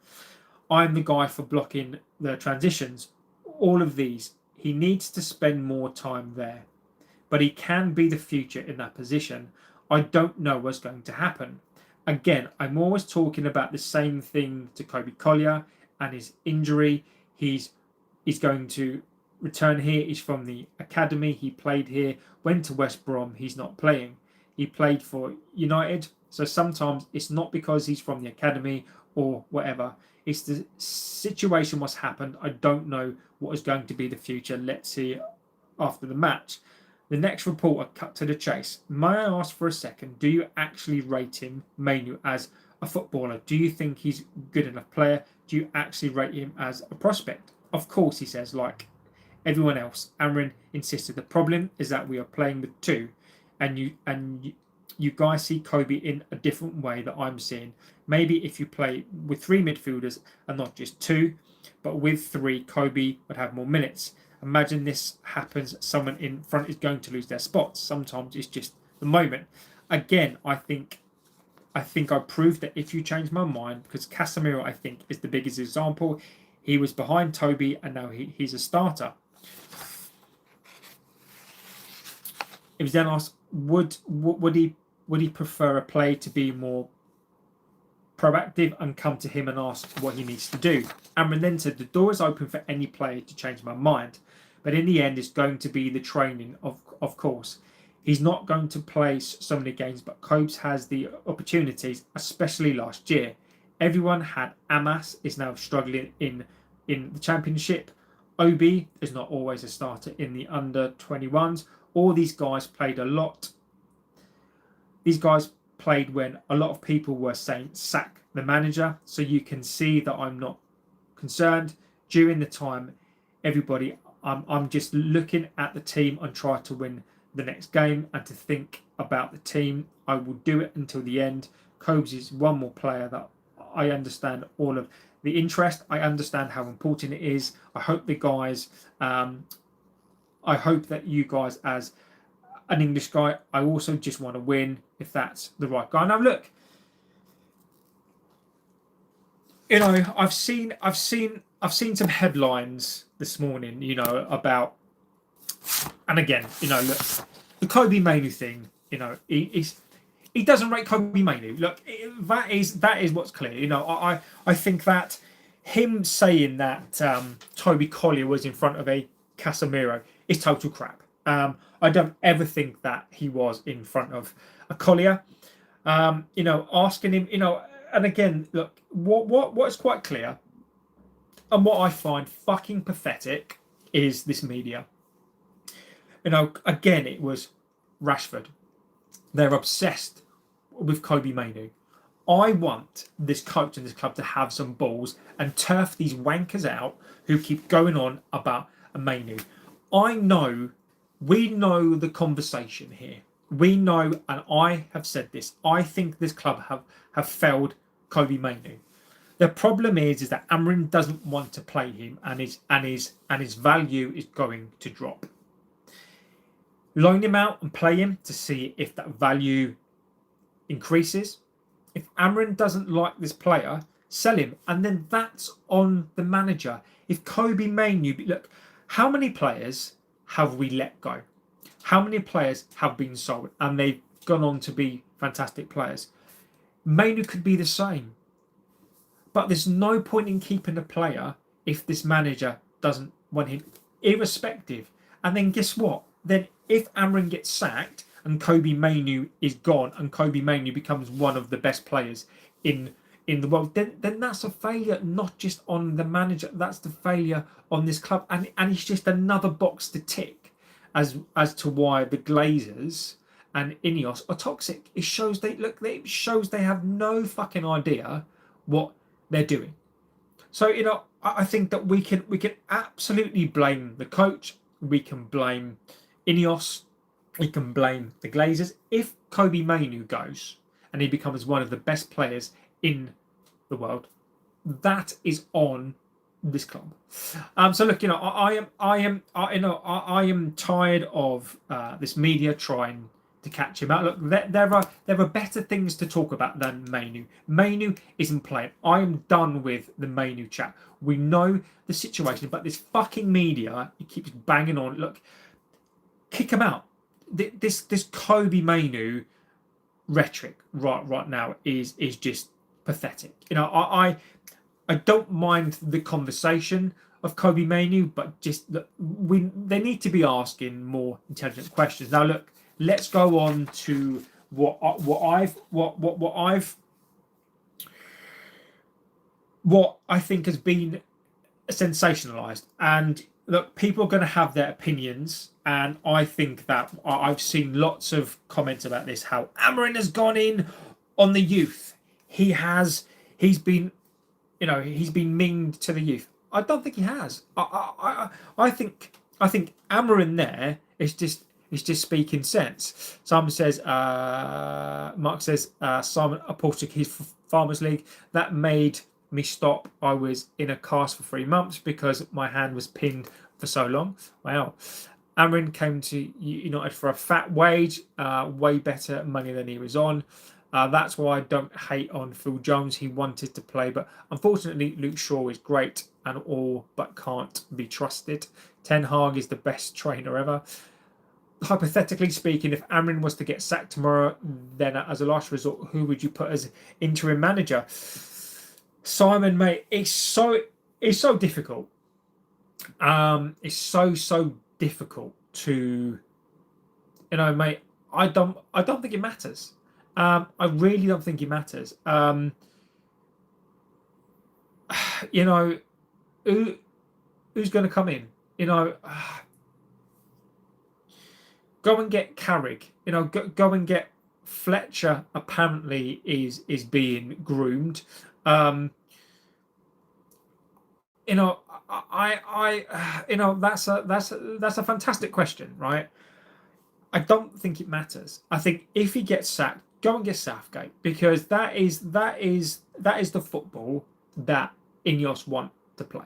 I'm the guy for blocking the transitions. All of these, he needs to spend more time there. But he can be the future in that position. I don't know what's going to happen. Again, I'm always talking about the same thing to Kobe Collier and his injury. He's going to return here. He's from the academy. He played here, went to West Brom. He's not playing. He played for United. So sometimes it's not because he's from the academy or whatever. It's the situation what's happened. I don't know what is going to be the future. Let's see after the match. The next reporter cut to the chase. May I ask for a second, do you actually rate him, Mainoo, as a footballer? Do you think he's a good enough player? Do you actually rate him as a prospect? Of course, he says, like everyone else. Amorin insisted the problem is that we are playing with two, and you guys see Kobbie in a different way that I'm seeing. Maybe if you play with three midfielders and not just two, but with three, Kobbie would have more minutes. Imagine this happens, someone in front is going to lose their spots. Sometimes it's just the moment. Again, I think I proved that if you change my mind, because Casemiro, I think, is the biggest example. He was behind Toby and now he's a starter. It was then asked, would he prefer a player to be more proactive and come to him and ask what he needs to do? Amorin then said, the door is open for any player to change my mind, but in the end it's going to be the training, of course. He's not going to play so many games, but Kobbie has the opportunities, especially last year. Everyone had Amas is now struggling in the Championship. Obi is not always a starter in the under-21s. All these guys played a lot. These guys played when a lot of people were saying sack the manager. So you can see that I'm not concerned. During the time, everybody, I'm just looking at the team and try to win the next game and to think about the team. I will do it until the end. Kobbie is one more player that I understand all of the interest. I understand how important it is. I hope the guys, I hope that you guys, as an English guy, I also just want to win if that's the right guy. Now look, you know, I've seen some headlines this morning, you know, about, and again, you know, look, the Kobbie Mainoo thing, you know, he doesn't rate Kobbie Mainoo. Look, that is what's clear. You know, I think that him saying that Toby Collier was in front of a Casemiro is total crap. I don't ever think that he was in front of a Collier. You know, asking him, you know, and again, look, what is quite clear, and what I find fucking pathetic is this media. You know, again, it was Rashford. They're obsessed with Kobbie Mainoo. I want this coach and this club to have some balls and turf these wankers out who keep going on about Mainoo. We know the conversation here. We know, and I have said this, I think this club have failed Kobbie Mainoo. The problem is that Amorin doesn't want to play him, and his value is going to drop. Loan him out and play him to see if that value increases. If Amorin doesn't like this player, sell him, and then that's on the manager. If Kobbie Mainoo, look, how many players have we let go? How many players have been sold and they've gone on to be fantastic players? Mainoo could be the same, but there's no point in keeping a player if this manager doesn't want him, irrespective. And then guess what? Then if Amorin gets sacked and Kobbie Mainoo is gone and Kobbie Mainoo becomes one of the best players in the world, then that's a failure, not just on the manager. That's the failure on this club, and it's just another box to tick as to why the Glazers and INEOS are toxic. It shows they have no fucking idea what they're doing. So, you know, I think that we can absolutely blame the coach. We can blame INEOS. We can blame the Glazers. If Kobbie Mainoo goes and he becomes one of the best players in the world, that is on this club. So look, you know, I am tired of this media trying to catch him out. Look, there are better things to talk about than Mainoo. Mainoo isn't playing. I am done with the Mainoo chat. We know the situation, but this fucking media, it keeps banging on. Look, kick him out. This Kobbie Mainoo rhetoric right now is just pathetic. You know, I don't mind the conversation of Kobbie Mainoo, but just they need to be asking more intelligent questions. Now, look, let's go on to what I think has been sensationalized. And look, people are going to have their opinions, and I think that I've seen lots of comments about this. How Amorin has gone in on the youth. He's been mean to the youth. I don't think he has. I think Amorin there is just speaking sense. Simon says, Mark says, Simon, a Portuguese Farmers League, that made me stop. I was in a cast for 3 months because my hand was pinned for so long. Wow. Amorin came to United for a fat wage, way better money than he was on. That's why I don't hate on Phil Jones. He wanted to play, but unfortunately Luke Shaw is great and all, but can't be trusted. Ten Hag is the best trainer ever. Hypothetically speaking, if Amorin was to get sacked tomorrow, then as a last resort, who would you put as interim manager? Simon, mate, it's so difficult. It's so difficult to, mate. I don't think it matters. I really don't think it matters. You know, who's going to come in? You know, go and get Carrick. You know, go and get Fletcher. Apparently, is being groomed. You know, you know, that's a fantastic question, right? I don't think it matters. I think if he gets sacked, go and get Southgate, because that is the football that INEOS want to play.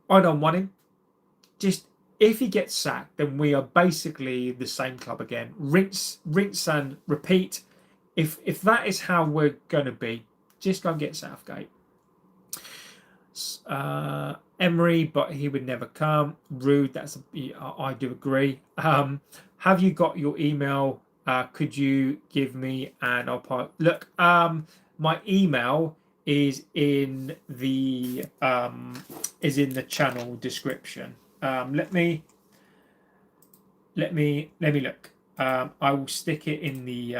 I don't want him. Just if he gets sacked, then we are basically the same club again. Rinse and repeat. If that is how we're going to be, just go and get Southgate. Emery, but he would never come. Rude. I do agree. Have you got your email? Could you give me and I'll put. Look. My email is in the channel description. Let me look. I will stick it in the.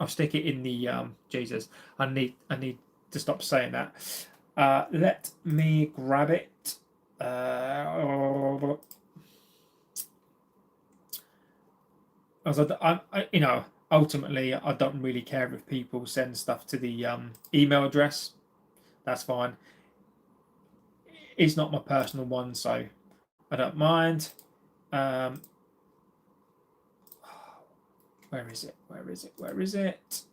I'll stick it in the. Jesus, I need to stop saying that. Let me grab it. You know, ultimately, I don't really care if people send stuff to the email address. That's fine. It's not my personal one, so I don't mind. Where is it? Where is it? Where is it?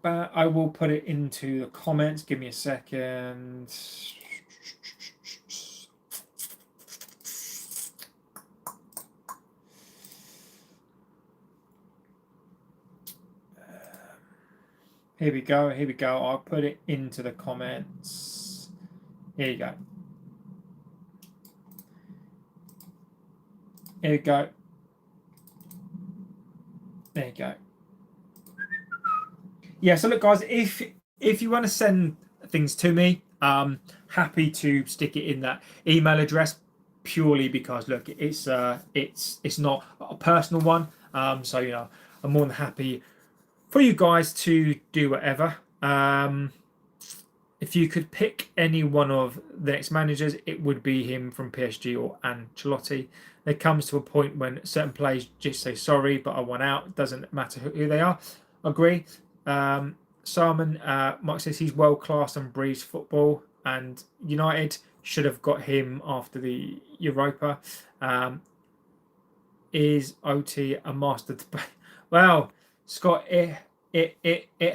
I will put it into the comments. Give me a second. Here we go. Here we go. I'll put it into the comments. Here you go. Here you go. There you go. Yeah, so look, guys, if you want to send things to me, happy to stick it in that email address, purely because look, it's not a personal one. So you know, I'm more than happy for you guys to do whatever. If you could pick any one of the next managers, it would be him from PSG or Ancelotti. There comes to a point when certain players just say sorry, but I want out. It doesn't matter who they are. Agree. Simon Mike says he's world class and breeds football, and United should have got him after the Europa. Is OT a master debate? Well, Scott, it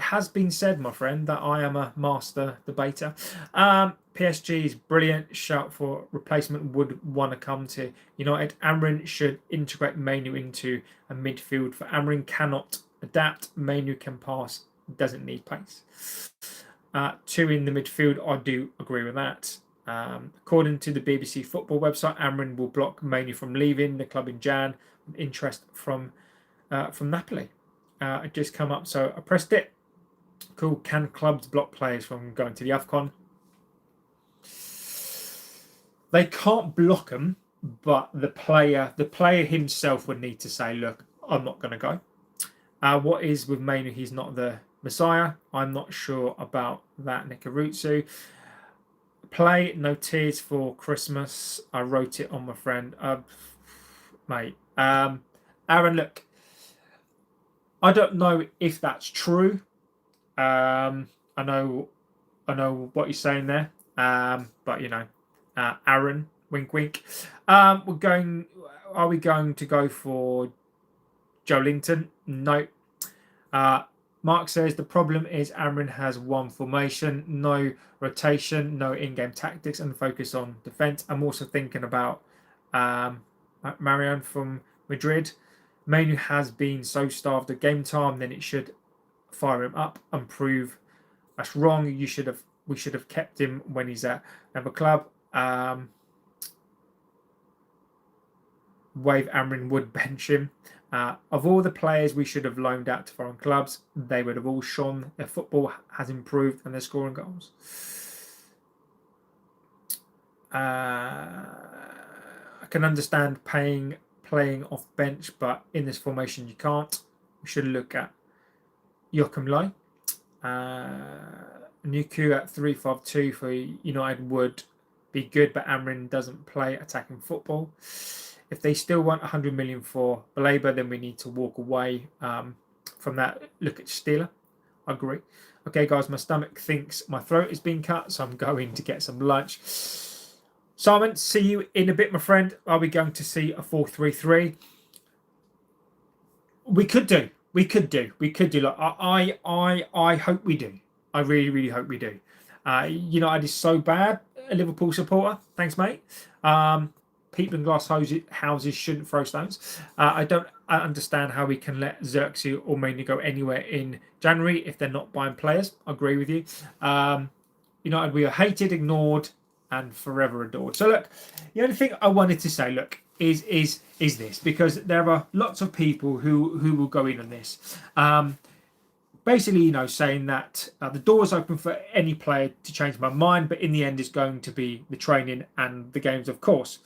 has been said, my friend, that I am a master debater. PSG is brilliant. Shout for replacement. Would want to come to United. Amorin should integrate Mainoo into a midfield. For Amorin cannot adapt. Mainoo can pass. Doesn't need pace. 2 in the midfield. I do agree with that. According to the BBC football website, Amorin will block Mainoo from leaving the club in Jan. Interest from Napoli. It just come up, so I pressed it. Cool. Can clubs block players from going to the AFCON? They can't block them, but the player himself would need to say, look, I'm not going to go. What is with Mainoo? He's not the Messiah. I'm not sure about that, Nikarutsu. Play No Tears for Christmas. I wrote it on my friend. Mate. Aaron, look. I don't know if that's true. I know what you're saying there. But Aaron, wink, wink. Are we going to go for Joe Linton? No. Mark says the problem is Amorin has one formation, no rotation, no in-game tactics, and focus on defence. I'm also thinking about Marion from Madrid. Mainoo has been so starved at game time, then it should fire him up and prove that's wrong. We should have kept him when he's at another club. Wave Amorin would bench him. Of all the players we should have loaned out to foreign clubs, they would have all shone. Their football has improved and they're scoring goals. can understand playing off bench, but in this formation you can't. We should look at Joachim Low. Nuku at 3-5-2 for United would be good, but Amorin doesn't play attacking football. If they still want 100 million for Baleba, then we need to walk away from that. Look at Steeler. I agree. Okay, guys, my stomach thinks my throat is being cut, so I'm going to get some lunch. Simon, see you in a bit, my friend. Are we going to see a 4-3-3? We could do. Like, I hope we do. I really, really hope we do. United is so bad. A Liverpool supporter. Thanks, mate. People in glass houses shouldn't throw stones. I don't understand how we can let Xerxes or Mainoo go anywhere in January if they're not buying players. I agree with you. United, we are hated, ignored, and forever adored. So look, the only thing I wanted to say, look, is this, because there are lots of people who will go in on this. Basically, saying that the door is open for any player to change my mind, but in the end, it's going to be the training and the games, of course.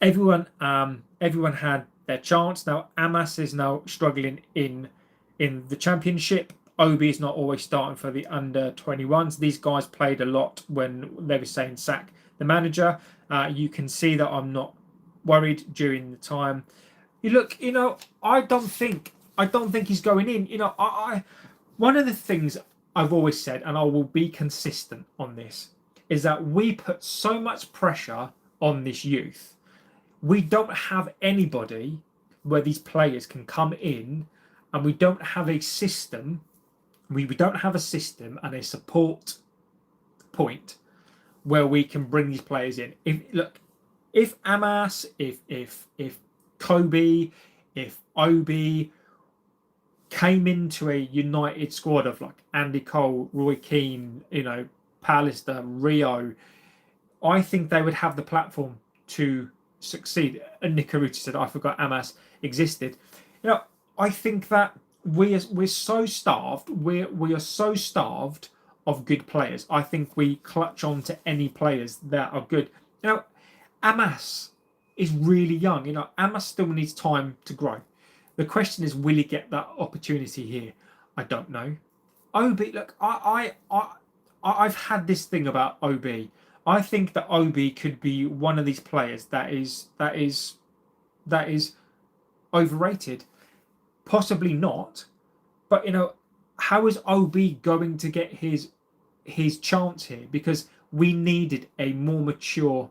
Everyone had their chance. Now, Amas is now struggling in the championship. Obi is not always starting for the under-21s. These guys played a lot when they were saying sack the manager. You can see that I'm not worried during the time. I don't think he's going in. One of the things I've always said, and I will be consistent on this, is that we put so much pressure on this youth. We don't have anybody where these players can come in, and we don't have a system. We don't have a system and a support point where we can bring these players in. If Amas, if Kobbie, if Obi came into a United squad of like Andy Cole, Roy Keane, Pallister, Rio, I think they would have the platform to succeed. And Nick Carucci said, I forgot Amas existed. I think that we're so starved. We are so starved of good players. I think we clutch on to any players that are good. Amas is really young. Amas still needs time to grow. The question is, will he get that opportunity here? I don't know. Obi, look, I've had this thing about Obi. I think that Obi could be one of these players that is overrated. Possibly not, but how is Obi going to get his chance here? Because we needed a more mature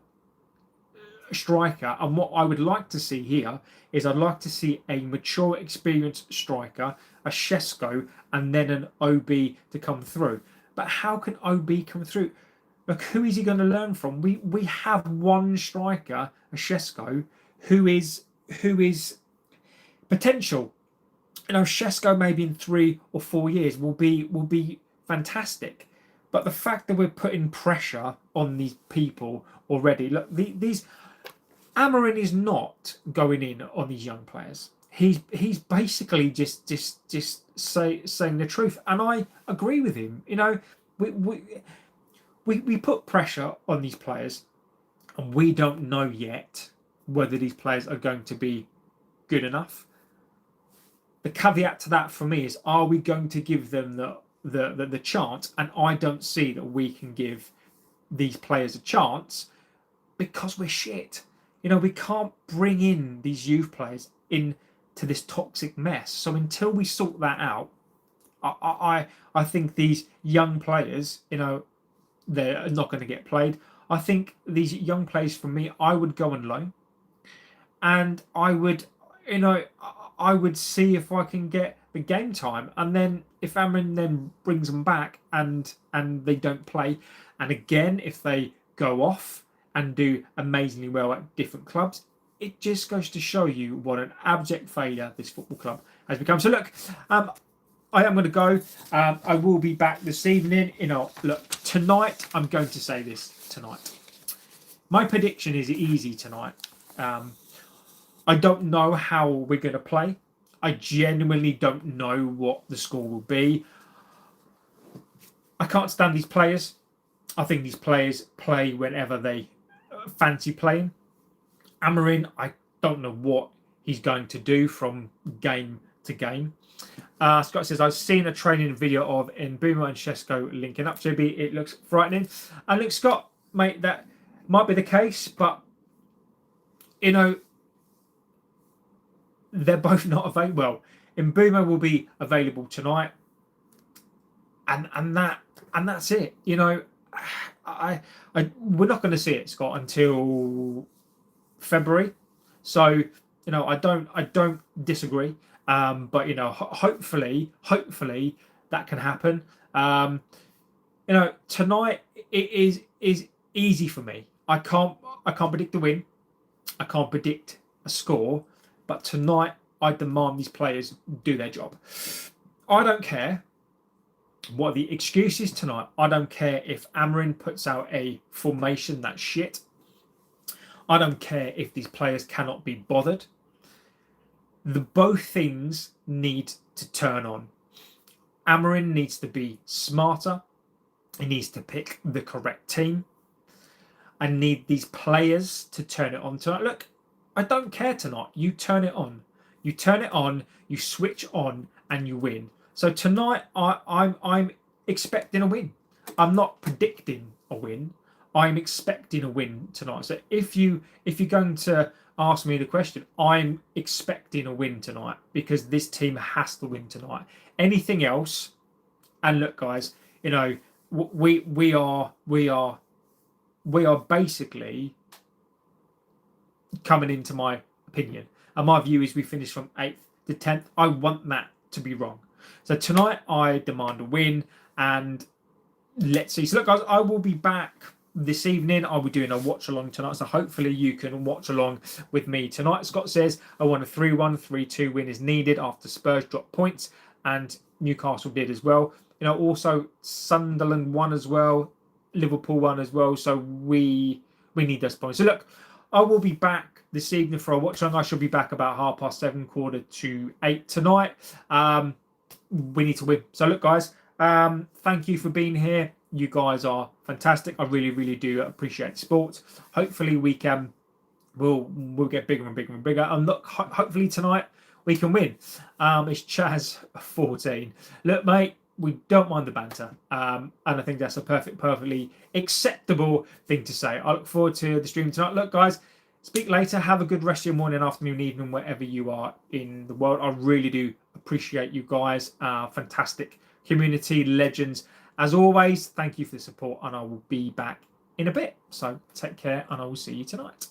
striker, and what I would like to see here is I'd like to see a mature, experienced striker, a Shesko, and then an OB to come through. But how can OB come through? Look, who is he going to learn from? We have one striker, a Shesko, who is potential. Shesko maybe in 3 or 4 years will be fantastic. But the fact that we're putting pressure on these people already, look, these Amorin is not going in on these young players. He's basically just saying the truth, and I agree with him. We put pressure on these players, and we don't know yet whether these players are going to be good enough. The caveat to that for me is, are we going to give them the chance? And I don't see that we can give these players a chance because we're shit. We can't bring in these youth players into this toxic mess. So until we sort that out, I think these young players, they're not going to get played. I think these young players, for me, I would go on loan, and I would see if I can get the game time, and then if Amorin then brings them back and they don't play, and again if they go off and do amazingly well at different clubs, it just goes to show you what an abject failure this football club has become. So look, I am going to go. I will be back this evening. Look, tonight I'm going to say this tonight. My prediction is easy tonight. I don't know how we're going to play. I genuinely don't know what the score will be. I can't stand these players. I think these players play whenever they fancy playing. Amorin, I don't know what he's going to do from game to game. Scott says, I've seen a training video of Mbeumo and Shesko linking up. JB, it looks frightening. And look, Scott, mate, that might be the case, but you know, they're both not available. Well, Mbeumo will be available tonight, and that's it. You know, we're not going to see it, Scott, until February. So you know, I don't disagree. But you know, hopefully that can happen. You know, tonight it is easy for me. I can't predict the win. I can't predict a score. But tonight I demand these players do their job. I don't care what the excuse is tonight. I don't care if Amorin puts out a formation that's shit. I don't care if these players cannot be bothered. Both things need to turn on. Amorin needs to be smarter. He needs to pick the correct team. I need these players to turn it on tonight. Look, I don't care tonight. You turn it on. You turn it on, you switch on, and you win. So tonight, I'm expecting a win. I'm not predicting a win. I'm expecting a win tonight. So if you're going to ask me the question, I'm expecting a win tonight because this team has to win tonight. Anything else, and look, guys, you know, we are basically coming into my opinion, and my view is we finish from 8th to 10th. I want that to be wrong. So tonight I demand a win, and let's see. So look, guys, I will be back this evening. I'll be doing a watch along tonight, so hopefully you can watch along with me tonight. Scott says I want a 3-1, 3-2 win is needed after Spurs dropped points and Newcastle did as well. You know, also Sunderland won as well, Liverpool won as well. So we need those points. So look, I will be back this evening for a watch along. I shall be back about 7:30, 7:45 tonight. We need to win. So look, guys, thank you for being here. You guys are fantastic. I really do appreciate sport. Hopefully we'll get bigger and bigger and bigger. And look, hopefully tonight we can win. It's Chaz 14. Look, mate, we don't mind the banter, and I think that's a perfectly acceptable thing to say. I look forward to the stream tonight. Look, guys, speak later. Have a good rest of your morning, afternoon, evening, wherever you are in the world. I really do appreciate you guys. Fantastic community, legends. As always, thank you for the support, and I will be back in a bit. So take care, and I will see you tonight.